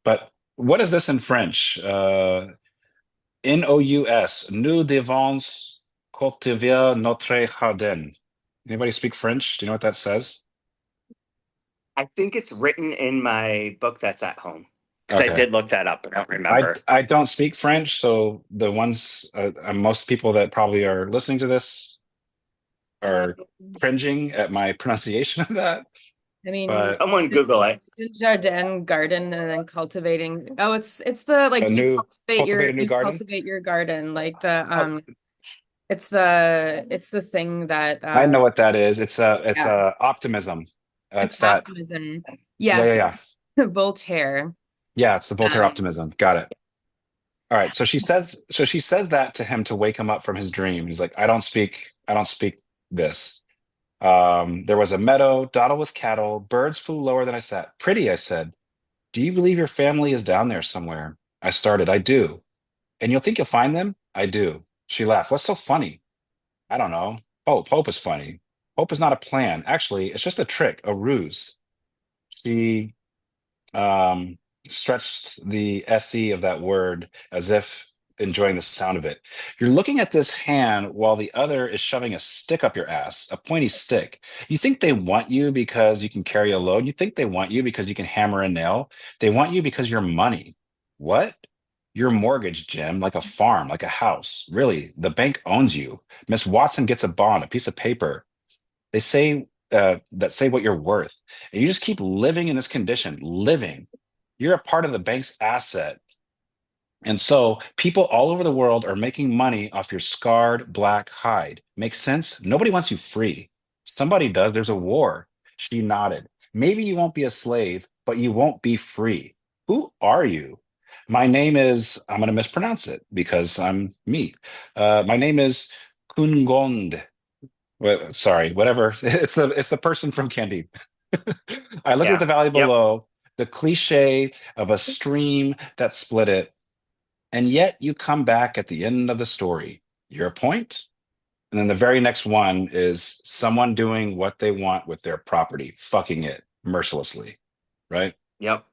S2: but what is this in French? Nous, nous devons cultiver notre jardin. Anybody speak French? Do you know what that says?
S1: I think it's written in my book that's at home because I
S2: Okay.
S1: did look that up, but I don't remember.
S2: I don't speak French, so the ones most people that probably are listening to this are cringing at my pronunciation of that.
S3: I mean,
S2: But
S1: Someone Google it.
S3: isn't jardin garden and then cultivating? Oh, it's the
S2: a
S3: like
S2: new cultivate a new
S3: you
S2: garden.
S3: cultivate your garden like the
S2: Oh,
S3: it's the thing that
S2: I know what that is. It's
S3: yeah,
S2: a optimism.
S3: it's
S2: It's that
S3: optimism.
S2: yeah yeah
S3: Yes, it's
S2: yeah
S3: Voltaire.
S2: yeah. It's the Voltaire
S3: Um,
S2: optimism. Got it. All right. She says that to him to wake him up from his dream. He's like, I don't speak this. There was a meadow dotted with cattle. Birds flew lower than I sat. Pretty, I said. Do you believe your family is down there somewhere? I started. I do. And you'll think you'll find them? I do. She laughed. What's so funny? I don't know. Hope. Hope is funny. Hope is not a plan. Actually, it's just a trick, a ruse. She um, stretched the SE of that word as if enjoying the sound of it. You're looking at this hand while the other is shoving a stick up your ass, a pointy stick. You think they want you because you can carry a load. You think they want you because you can hammer a nail. They want you because you're money. What? Your mortgage, Jim, like a farm, like a house. Really, the bank owns you. Miss Watson gets a bond, a piece of paper. They say that say what you're worth, and you just keep living in this condition, living. You're a part of the bank's asset, and so people all over the world are making money off your scarred black hide. Makes sense? Nobody wants you free. Somebody does. There's a war. She nodded. Maybe you won't be a slave, but you won't be free. Who are you? My name is, I'm going to mispronounce it because I'm me. My name is Kungond. Sorry, whatever. It's the person from Candide. I looked at
S1: Yeah.
S2: the valley
S1: Yep.
S2: below, the cliche of a stream that split it, and yet you come back at the end of the story. Your point? And then the very next one is someone doing what they want with their property, fucking it mercilessly, right?
S1: Yep.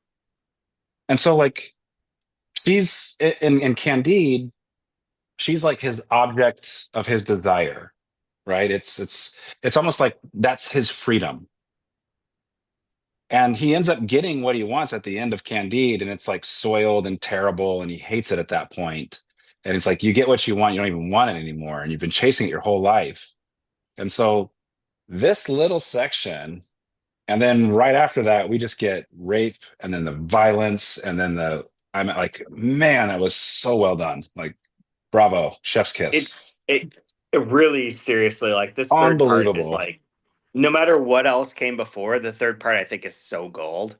S2: And so like she's in Candide, she's like his object of his desire, right? It's almost like that's his freedom. And he ends up getting what he wants at the end of Candide, and it's like soiled and terrible, and he hates it at that point. And it's like you get what you want, you don't even want it anymore, and you've been chasing it your whole life. And so this little section, and then right after that, we just get rape, and then the violence, and then the I'm like, man, that was so well done. Like, bravo, chef's kiss.
S1: It really seriously, like, this third part is
S2: Unbelievable.
S1: like, no matter what else came before, the third part I think is so gold.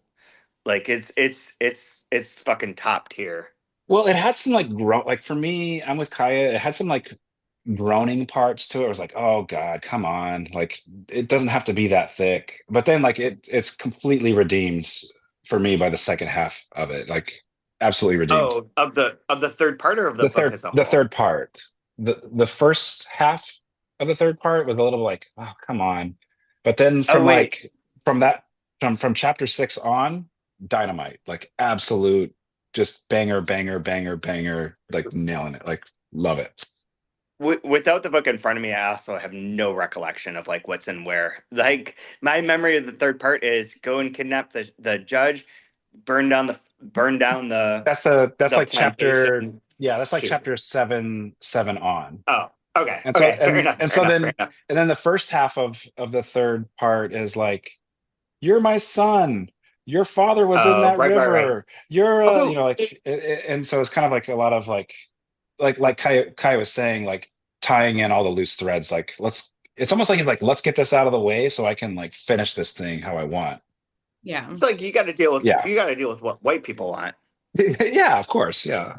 S1: Like, it's fucking top tier.
S2: Well, it had some like like for me, I'm with Kaya. It had some like groaning parts to it. I was like, oh God, come on. Like it doesn't have to be that thick. But then like it's completely redeemed for me by the second half of it. Like absolutely redeemed.
S1: Oh, of the third part or of the book as a
S2: The
S1: whole?
S2: third part. The first half of the third part was a little like, oh, come on. But then
S1: Oh
S2: from
S1: wait,
S2: like from that from chapter 6 on, dynamite. Like absolute just banger, banger, banger, banger, like nailing it. Like love it.
S1: without the book in front of me, I also have no recollection of like what's in where. Like my memory of the third part is go and kidnap the judge, burn down
S2: That's
S1: the
S2: like chapter,
S1: plantation.
S2: yeah, that's like
S1: Shoot.
S2: chapter 7 on.
S1: Oh, okay,
S2: And so
S1: okay, fair enough,
S2: and
S1: fair
S2: so
S1: enough, fair
S2: then
S1: enough.
S2: and then the first half of the third part is like, you're my son. Your father was in that
S1: Right, right, right.
S2: river. You're
S1: Although,
S2: and so it's kind of like a lot of like Kai was saying, like tying in all the loose threads. Like it's almost like let's get this out of the way so I can like finish this thing how I want.
S3: Yeah.
S1: it's like
S2: Yeah.
S1: you got to deal with what white people want.
S2: Yeah, of course. Yeah.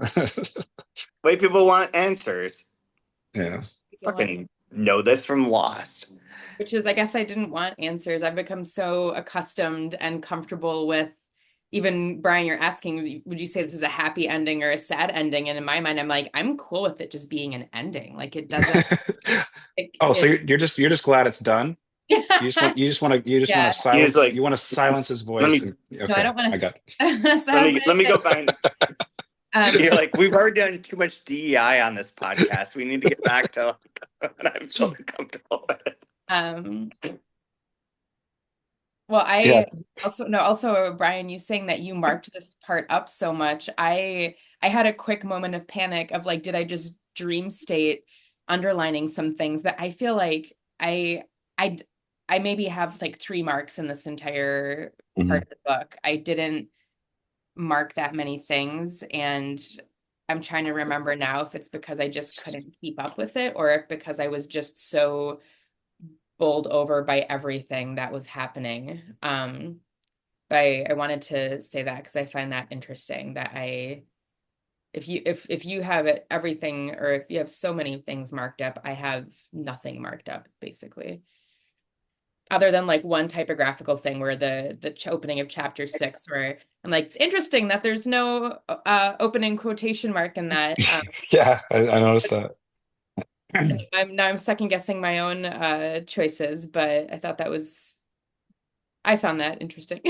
S1: White people want answers.
S2: Yeah.
S1: Fucking know this from Lost.
S3: Which is, I guess I didn't want answers. I've become so accustomed and comfortable with even Brian, you're asking, would you say this is a happy ending or a sad ending? And in my mind, I'm like, I'm cool with it just being an ending. Like it doesn't,
S2: Oh, so
S3: it
S2: you're just glad it's done?
S3: yeah.
S1: He's
S2: You
S1: like,
S2: want to silence his
S1: let
S2: voice
S1: me
S2: and
S3: No, I
S2: okay,
S3: don't want
S2: I got
S3: to, I don't want to silence
S1: let me
S3: anything.
S1: go find. You're like, we've already done too much DEI on this podcast. We need to get back to like, what I'm feeling comfortable with.
S3: Um, Well,
S2: yeah.
S3: I also no, also Brian, you saying that you marked this part up so much. I had a quick moment of panic of like, did I just dream state underlining some things? But I feel like I I maybe have like 3 marks in this entire part
S2: Mhm.
S3: of the book. I didn't mark that many things, and I'm trying to remember now if it's because I just couldn't keep up with it or if because I was just so bowled over by everything that was happening. But I wanted to say that because I find that interesting that if you have it everything or if you have so many things marked up, I have nothing marked up basically. Other than like one typographical thing where the opening of chapter 6 where I'm like, it's interesting that there's no opening quotation mark in that.
S2: Yeah, I noticed that.
S3: I'm second guessing my own choices, but I found that interesting.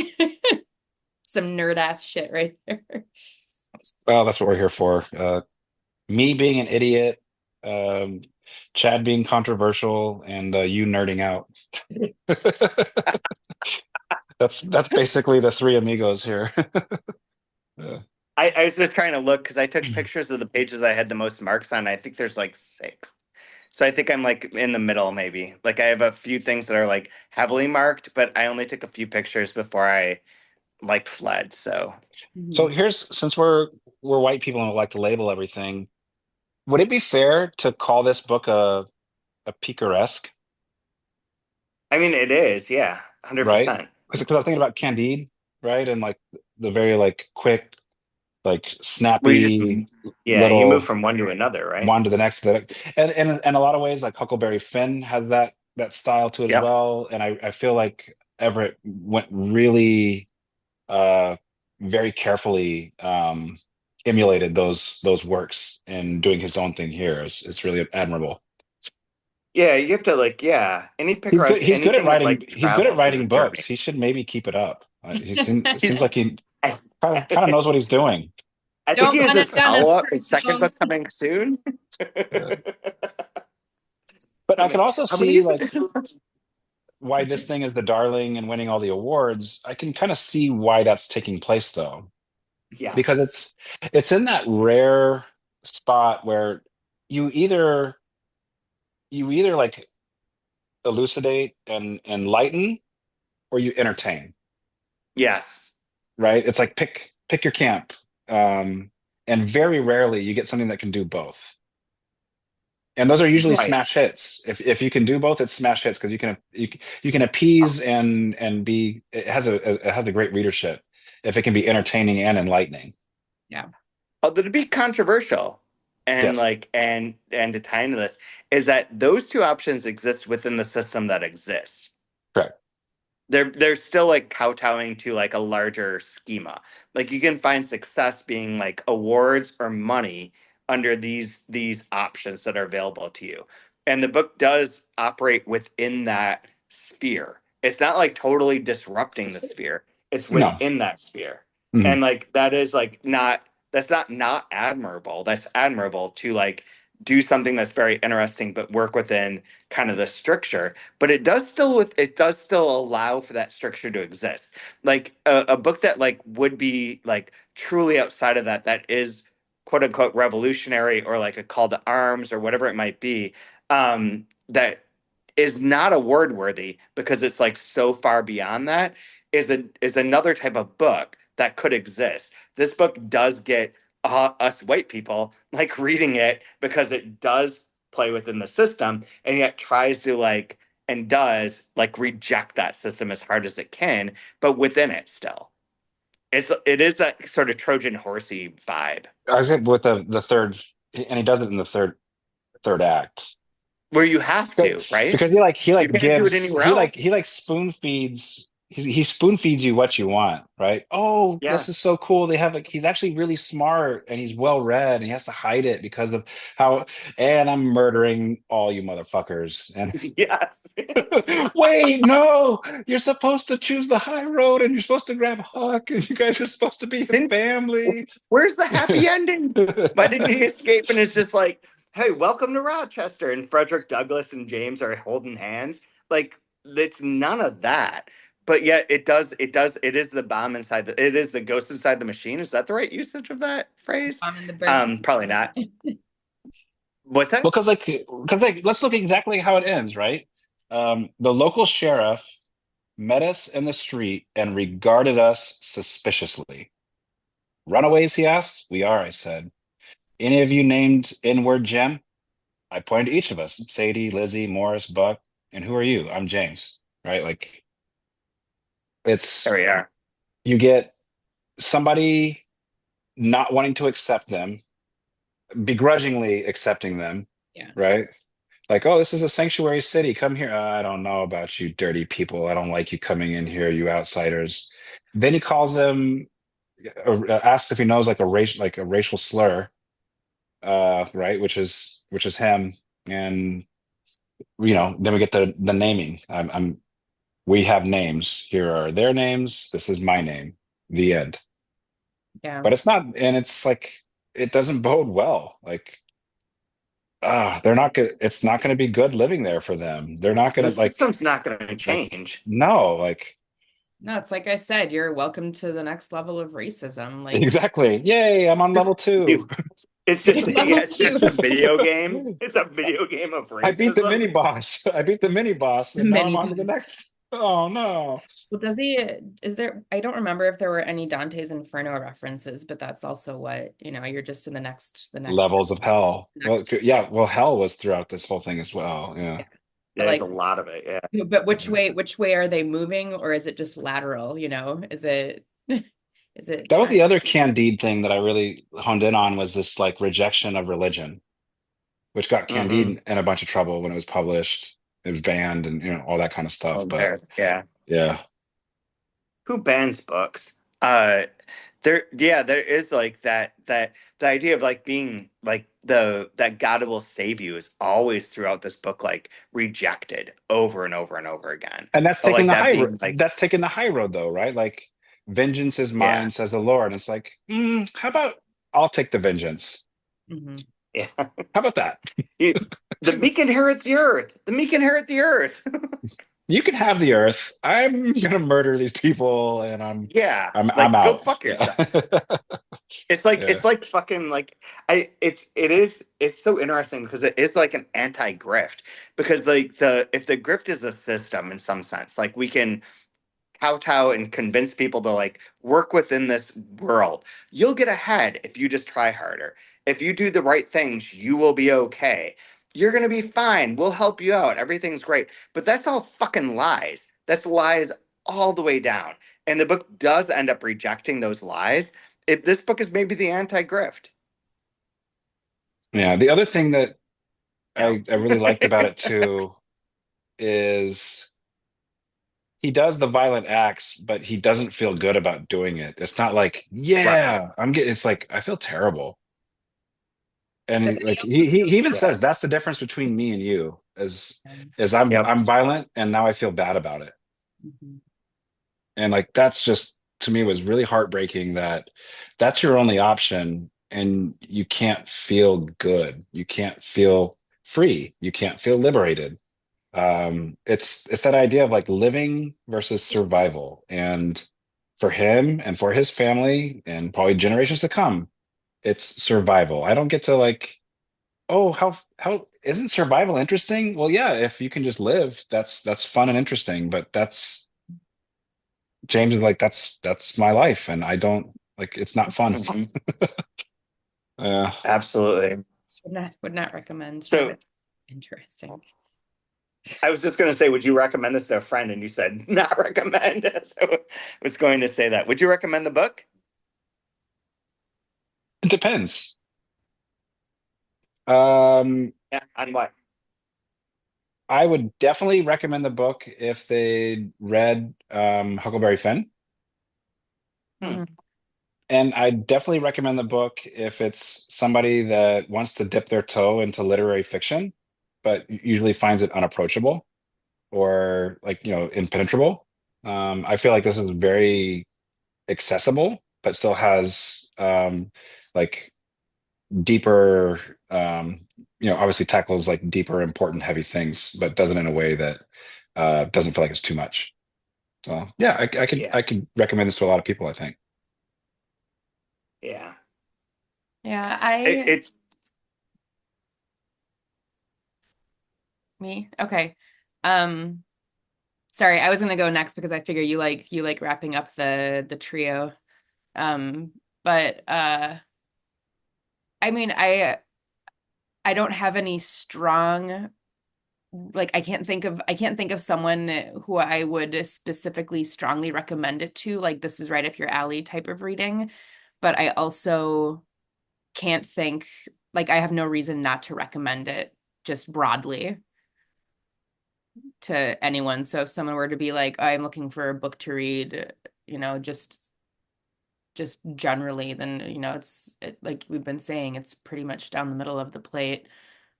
S3: some nerd ass shit right there.
S2: Well, that's what we're here for. Me being an idiot, um, Chad being controversial, and you nerding out. That's basically the three amigos here. Uh,
S1: I was just trying to look because I took pictures of the pages I had the most marks on. I think there's like six. So I think I'm like in the middle, maybe. Like I have a few things that are like heavily marked, but I only took a few pictures before I like fled. So
S2: so
S3: Mhm.
S2: here's since we're white people and we like to label everything, would it be fair to call this book a picaresque,
S1: I mean, it is, yeah,
S2: right?
S1: 100%.
S2: Because I was thinking about Candide, right? And like the very like quick, like
S1: Where you just,
S2: snappy
S1: yeah, you move
S2: little
S1: from one to another, right?
S2: one to the next and a lot of ways like Huckleberry Finn has that style to it as
S1: Yep.
S2: well. And I feel like Everett went really uh very carefully emulated those works and doing his own thing here. It's really admirable.
S1: Yeah, you have to like, yeah, any picaresque,
S2: He's good at
S1: anything that
S2: writing.
S1: like
S2: He's good at
S1: travels is a
S2: writing books.
S1: journey.
S2: He should maybe keep it up. It
S1: He's,
S2: seems like he
S1: I,
S2: kind of knows what he's doing.
S1: I think
S3: Don't
S1: he has
S3: run
S1: his
S3: it down his
S1: follow-up, his second
S3: personal.
S1: book coming soon.
S2: Uh, but I
S1: I'm
S2: can also
S1: gonna
S2: see
S1: use
S2: like
S1: it.
S2: why this thing is the darling and winning all the awards. I can kind of see why that's taking place though, because
S1: Yes.
S2: it's in that rare spot where you either like elucidate and enlighten or you entertain,
S1: Yes.
S2: right? It's like pick your camp. And very rarely you get something that can do both. And those are usually
S1: Right.
S2: smash hits. If you can do both, it's smash hits because you can appease and be it has a great readership if it can be entertaining and enlightening.
S3: Yeah.
S1: Although to be controversial and
S2: Yes,
S1: like and to tie into this is that those two options exist within the system that exists.
S2: correct.
S1: They're still like kowtowing to like a larger schema. Like you can find success being like awards or money under these options that are available to you. And the book does operate within that sphere. It's not like totally disrupting the sphere. It's
S2: No.
S1: within that sphere.
S2: Mhm.
S1: And like that is like not that's not admirable. That's admirable to like do something that's very interesting but work within kind of the stricture, but it does still allow for that structure to exist. Like a book that like would be like truly outside of that, that is quote unquote revolutionary or like a call to arms or whatever it might be, that is not award worthy because it's like so far beyond that, is another type of book that could exist. This book does get us white people like reading it because it does play within the system and yet tries to like and does like reject that system as hard as it can, but within it still. It is that sort of Trojan horsey vibe
S2: I was with the third, and he does it in the third act.
S1: where you have
S2: Good.
S1: to, right?
S2: Because he
S1: You
S2: like
S1: can't do it
S2: gives
S1: anywhere else.
S2: he like spoon feeds he spoon feeds you what you want, right? Oh, this is
S1: Yes.
S2: so cool. They have like he's actually really smart and he's well read and he has to hide it because of how and I'm murdering all you motherfuckers. And
S1: Yes.
S2: wait, no, you're supposed to choose the high road and you're supposed to grab Huck and you guys are supposed to be a
S1: Didn't
S2: family.
S1: Where's the happy ending? Why didn't he escape? And it's just like, hey, welcome to Rochester. And Frederick Douglass and James are holding hands. Like, it's none of that. But yet it is the bomb inside it is the ghost inside the machine. Is that the right usage of that phrase?
S3: Bomb in the bird.
S1: Probably not. What's
S2: Well,
S1: that?
S2: because like let's look exactly how it ends, right? The local sheriff met us in the street and regarded us suspiciously. Runaways, he asked. We are, I said. Any of you named N-word Jim? I pointed to each of us, Sadie, Lizzie, Morris, Buck, and who are you? I'm James, right? Like
S1: There
S2: it's
S1: we are.
S2: you get somebody not wanting to accept them, begrudgingly accepting them,
S3: Yeah.
S2: right? Like, oh, this is a sanctuary city. Come here. I don't know about you dirty people. I don't like you coming in here, you outsiders. Then he calls them, asks if he knows like a racial slur, right? Which is him. And then we get the naming. We have names. Here are their names. This is my name. The end.
S3: Yeah.
S2: But it's not, and it's like it doesn't bode well. Like, they're not gonna. It's not gonna be good living there for them. They're not
S1: The
S2: gonna
S1: system's not going to
S2: like
S1: change.
S2: no, like
S3: No, it's like I said, you're welcome to the next level of racism. Like
S2: exactly. Yay, I'm on level two.
S1: It's just
S3: you're
S1: yeah,
S3: level
S1: it's just a
S3: two.
S1: video game. It's a video game of
S2: I beat the
S1: racism.
S2: mini boss. I beat the mini boss, and now I'm
S3: Many
S2: on to the
S3: boss.
S2: next. Oh no.
S3: Well, does he, is there, I don't remember if there were any Dante's Inferno references, but that's also what, you're just in the next,
S2: Levels of hell. Well,
S3: next,
S2: yeah, well, hell was throughout this whole thing as well. Yeah.
S3: yeah. But
S1: There's a
S3: like,
S1: lot of it. Yeah.
S3: but
S2: Mhm.
S3: which way are they moving, or is it just lateral, Is it, is it
S2: That was
S3: trying?
S2: the other Candide thing that I really honed in on was this like rejection of religion, which got
S1: Hmm.
S2: Candide in a bunch of trouble when it was published. It was banned and all that kind of stuff.
S1: Oh,
S2: But
S1: there. Yeah.
S2: yeah.
S1: Who bans books? There is like that the idea of like being like that God will save you is always throughout this book like rejected over and over and over again.
S2: And that's
S1: Of
S2: taking
S1: like
S2: the
S1: that
S2: high
S1: being like
S2: that's taking the high road though, right? Like vengeance is
S1: yeah,
S2: mine, says the Lord. And it's like, how about I'll take the vengeance?
S3: Mhm.
S1: yeah.
S2: How about that?
S1: You- the meek inherit the earth. The meek inherit the earth.
S2: You can have the earth. I'm gonna murder these people and I'm
S1: Yeah,
S2: I'm I'm
S1: like go
S2: out.
S1: fuck
S2: Yeah.
S1: yourself. It's like
S2: Yeah.
S1: it's like fucking like it's so interesting because it is like an anti-grift because like the if the grift is a system in some sense like we can kowtow and convince people to like work within this world. You'll get ahead if you just try harder. If you do the right things, you will be okay. You're going to be fine. We'll help you out. Everything's great. But that's all fucking lies. That's lies all the way down. And the book does end up rejecting those lies. This book is maybe the anti-grift.
S2: Yeah. The other thing that
S1: Yeah.
S2: I really liked about it too is he does the violent acts, but he doesn't feel good about doing it. It's not like,
S1: Right.
S2: yeah, I'm getting, it's like, I feel terrible. And
S3: But
S2: he
S3: then he
S2: like
S3: also
S2: he even
S1: Yeah.
S2: says that's the difference between me and you
S3: feels.
S2: is I'm
S1: Yep.
S2: I'm violent and now I feel bad about it.
S3: Mhm.
S2: And like that's just to me was really heartbreaking that that's your only option and you can't feel good. You can't feel free. You can't feel liberated. It's that idea of like living versus survival. And for him and for his family and probably generations to come, it's survival. I don't get to like, oh, how isn't survival interesting? Well, yeah, if you can just live, that's fun and interesting. But that's James is like, that's my life, and I don't like it's not fun.
S1: Mhm.
S2: Uh,
S1: Absolutely.
S3: Would not recommend. No,
S1: So
S3: but interesting.
S1: I was just going to say, would you recommend this to a friend? And you said not recommend. So I was going to say that. Would you recommend the book?
S2: it depends. Um,
S1: Yeah. On what?
S2: I would definitely recommend the book if they read Huckleberry Finn.
S1: Hmm.
S3: Mhm.
S2: And I definitely recommend the book if it's somebody that wants to dip their toe into literary fiction, but usually finds it unapproachable or like, impenetrable. I feel like this is very accessible, but still has like deeper, obviously tackles like deeper, important, heavy things, but does it in a way that doesn't feel like it's too much. So yeah, I could
S1: Yeah.
S2: I could recommend this to a lot of people, I think.
S1: Yeah.
S3: Yeah,
S1: It's
S3: me. Okay. Um, sorry, I was gonna go next because I figure you like wrapping up the trio. Um, but I mean, I don't have any strong like I can't think of someone who I would specifically strongly recommend it to, like this is right up your alley type of reading. But I also can't think like I have no reason not to recommend it just broadly to anyone. So if someone were to be like, I'm looking for a book to read, just generally, then like we've been saying, it's pretty much down the middle of the plate.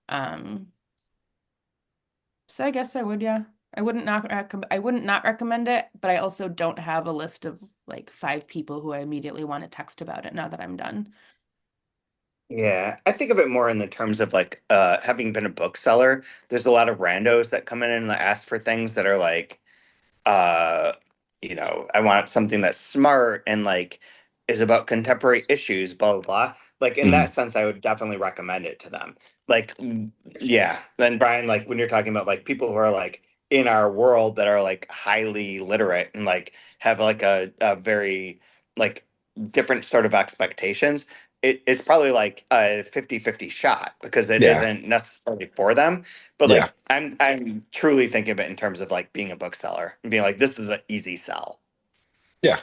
S3: Um, so I guess I would, yeah. I wouldn't not recommend it, but I also don't have a list of like 5 people who I immediately want to text about it now that I'm done.
S1: Yeah, I think of it more in the terms of like having been a bookseller, there's a lot of randos that come in and ask for things that are like uh I want something that's smart and like is about contemporary issues, blah blah blah. Like in
S2: Mhm.
S1: that sense, I would definitely recommend it to them. Like yeah, then Brian, like when you're talking about like people who are like in our world that are like highly literate and like have like a very like different sort of expectations, it's probably like a 50-50 shot because it
S2: Yeah,
S1: isn't necessarily for them. But
S2: yeah,
S1: like I'm truly thinking of it in terms of like being a bookseller and being like, this is an easy sell.
S2: yeah,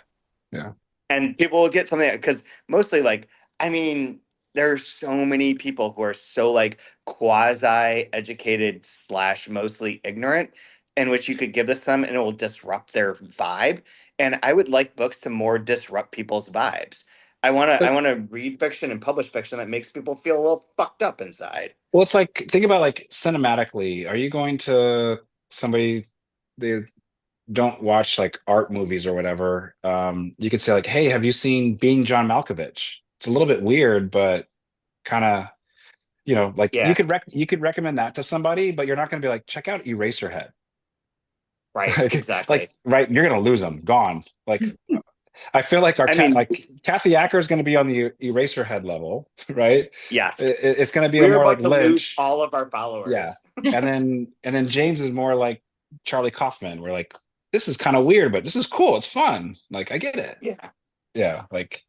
S2: yeah.
S1: And people will get something because mostly like, I mean, there are so many people who are so like quasi educated slash mostly ignorant in which you could give this to them and it will disrupt their vibe. And I would like books to more disrupt people's vibes. I
S2: But
S1: wanna read fiction and publish fiction that makes people feel a little fucked up inside.
S2: well, it's like think about like cinematically. Are you going to somebody they don't watch like art movies or whatever? You could say like, "Hey, have you seen Being John Malkovich?" It's a little bit weird, but kind of like
S1: Yeah,
S2: you could recommend that to somebody, but you're not going to be like, "Check out Eraserhead."
S1: right, exactly.
S2: Like, right, you're going to lose them, gone. Like I feel like our
S1: I
S2: cat,
S1: mean,
S2: like Kathy Acker is going to be on the Eraserhead level, right?
S1: yes.
S2: It's going to be a
S1: We're
S2: more like
S1: about to lose
S2: Lynch,
S1: all of our
S2: yeah.
S1: followers.
S2: And then James is more like Charlie Kaufman. We're like, this is kind of weird, but this is cool. It's fun. Like I get it.
S1: Yeah.
S2: Yeah, like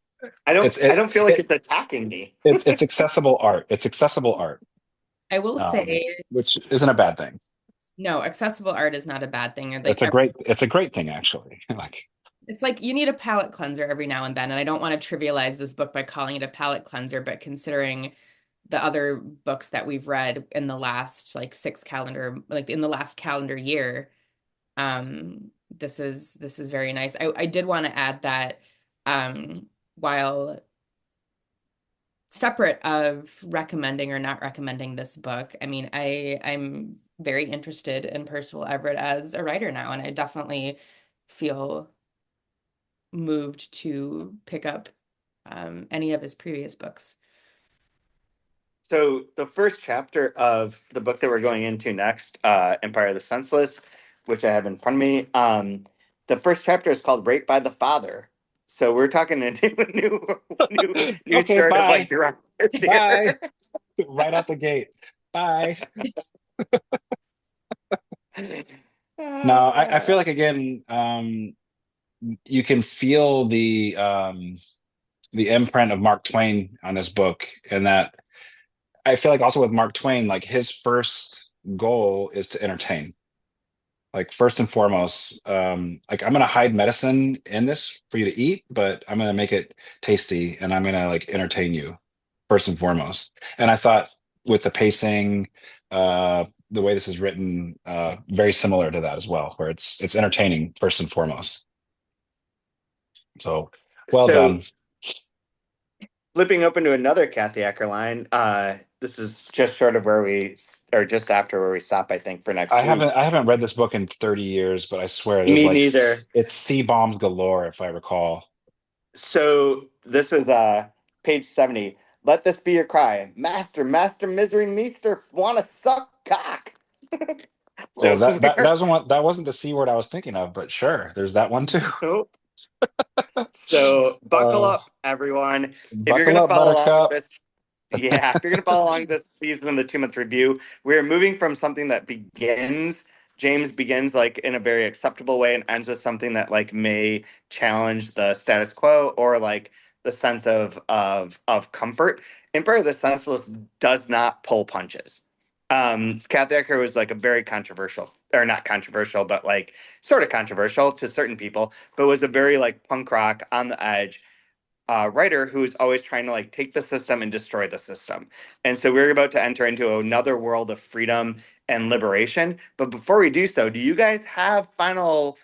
S1: I
S2: it's
S1: I don't feel like
S2: it
S1: it's attacking me.
S2: it's accessible art. It's accessible art,
S3: I will say,
S2: which isn't a bad thing.
S3: no, accessible art is not a bad thing. Like
S2: It's a great thing actually. Like
S3: it's like you need a palate cleanser every now and then. And I don't want to trivialize this book by calling it a palate cleanser, but considering the other books that we've read in the last like like in the last calendar year, this is very nice. I did want to add that while separate of recommending or not recommending this book, I mean, I'm very interested in Percival Everett as a writer now, and I definitely feel moved to pick up any of his previous books.
S1: So the first chapter of the book that we're going into next, Empire of the Senseless, which I have in front of me, the first chapter is called "Raped by the Father." So we're talking a new
S2: okay,
S1: sort of like
S2: bye.
S1: directors
S2: Bye.
S1: here.
S2: Right out the gate. Bye. No, I feel like again, you can feel the imprint of Mark Twain on this book, and that I feel like also with Mark Twain, like his first goal is to entertain. Like first and foremost, like I'm gonna hide medicine in this for you to eat, but I'm gonna make it tasty and I'm gonna like entertain you first and foremost. And I thought with the pacing, the way this is written, very similar to that as well, where it's entertaining first and foremost. So well
S1: So
S2: done.
S1: flipping open to another Kathy Acker line, this is just short of where we, or just after where we stop, I think, for next week.
S2: I haven't read this book in 30 years, but I swear there's
S1: Me
S2: like
S1: neither.
S2: it's C bombs galore if I recall.
S1: So this is page 70. Let this be your cry. Master, master, misery, meester, wanna suck cock. A
S2: Yeah,
S1: little weird.
S2: that wasn't the C word I was thinking of, but sure, there's that one too.
S1: Nope. So buckle
S2: Uh,
S1: up, everyone. If you're
S2: Buckle
S1: gonna
S2: up,
S1: follow along with
S2: Buttercup.
S1: this, yeah, if you're gonna follow along this season of the 2 month review, we're moving from something that begins, James begins like in a very acceptable way and ends with something that like may challenge the status quo or like the sense of comfort. Empire of the Senseless does not pull punches. Kat Decker was like a very controversial, or not controversial, but like sort of controversial to certain people, but was a very like punk rock on the edge writer who's always trying to like take the system and destroy the system. And so we're about to enter into another world of freedom and liberation. But before we do so, do you guys have final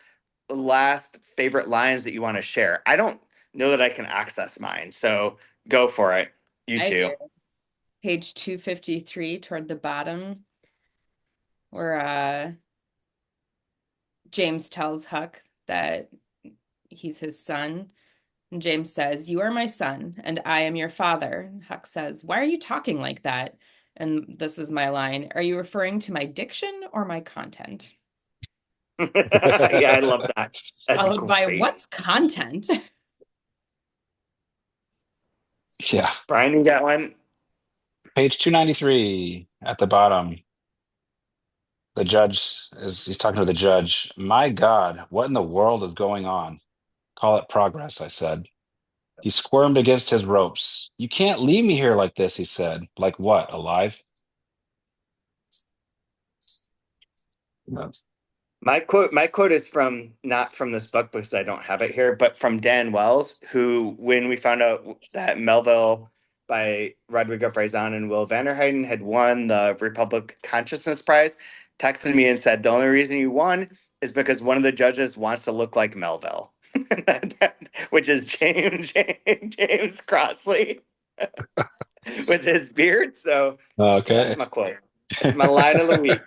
S1: last favorite lines that you want to share? I don't know that I can access mine, so go for it. You
S3: I do.
S1: two.
S3: Page 253 toward the bottom, where James tells Huck that he's his son. And James says, "You are my son, and I am your father." And Huck says, "Why are you talking like that?" And this is my line: "Are you referring to my diction or my content?"
S1: Yeah, I love that. That's
S3: Followed by,
S1: great.
S3: "What's content?"
S2: Yeah.
S1: Brian, you got one?
S2: Page 293 at the bottom. The judge is he's talking to the judge. My God, what in the world is going on? Call it progress, I said. He squirmed against his ropes. You can't leave me here like this, he said. Like what, alive? No.
S1: My quote is from not from this book because I don't have it here, but from Dan Wells, who, when we found out that Melville by Rodrigo Faison and Will Vanderheiden had won the Republic Consciousness Prize, texted me and said the only reason you won is because one of the judges wants to look like Melville, which is James Crossley with his beard. So that's
S2: Okay.
S1: my quote. That's my line of the week.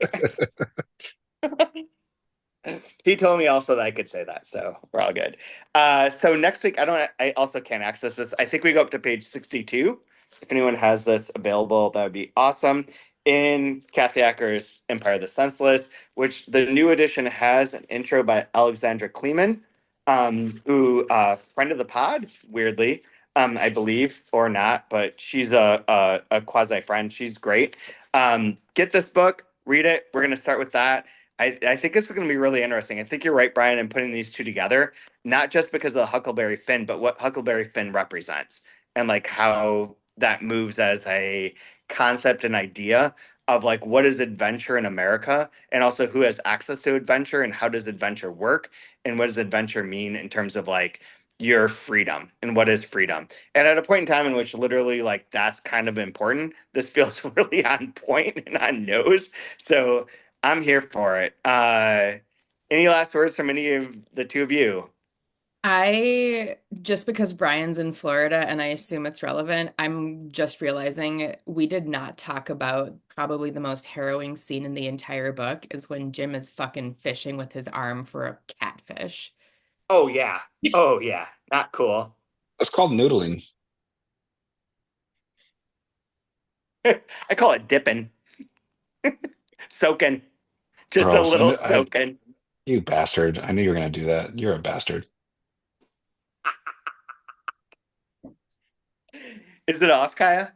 S1: He told me also that I could say that, so we're all good. So next week, I also can't access this. I think we go up to page 62. If anyone has this available, that would be awesome. In Kathy Acker's Empire of the Senseless, which the new edition has an intro by Alexandra Kleeman, who friend of the pod, weirdly, I believe, or not, but she's a quasi friend. She's great. Get this book, read it. We're gonna start with that. I think this is going to be really interesting. I think you're right, Brian, in putting these two together, not just because of the Huckleberry Finn, but what Huckleberry Finn represents and like how that moves as a concept and idea of like what is adventure in America and also who has access to adventure and how does adventure work and what does adventure mean in terms of like your freedom and what is freedom. And at a point in time in which literally like that's kind of important, this feels really on point and on nose. So I'm here for it. Any last words from any of the two of you?
S3: I just because Brian's in Florida and I assume it's relevant, I'm just realizing we did not talk about probably the most harrowing scene in the entire book is when Jim is fucking fishing with his arm for a catfish.
S1: Oh yeah. Oh yeah. Not cool.
S2: It's called noodling.
S1: I call it dipping, soaking, just a
S2: Gross.
S1: little soaking.
S2: You bastard. I knew you were gonna do that. You're a bastard.
S1: Is it off, Kaya?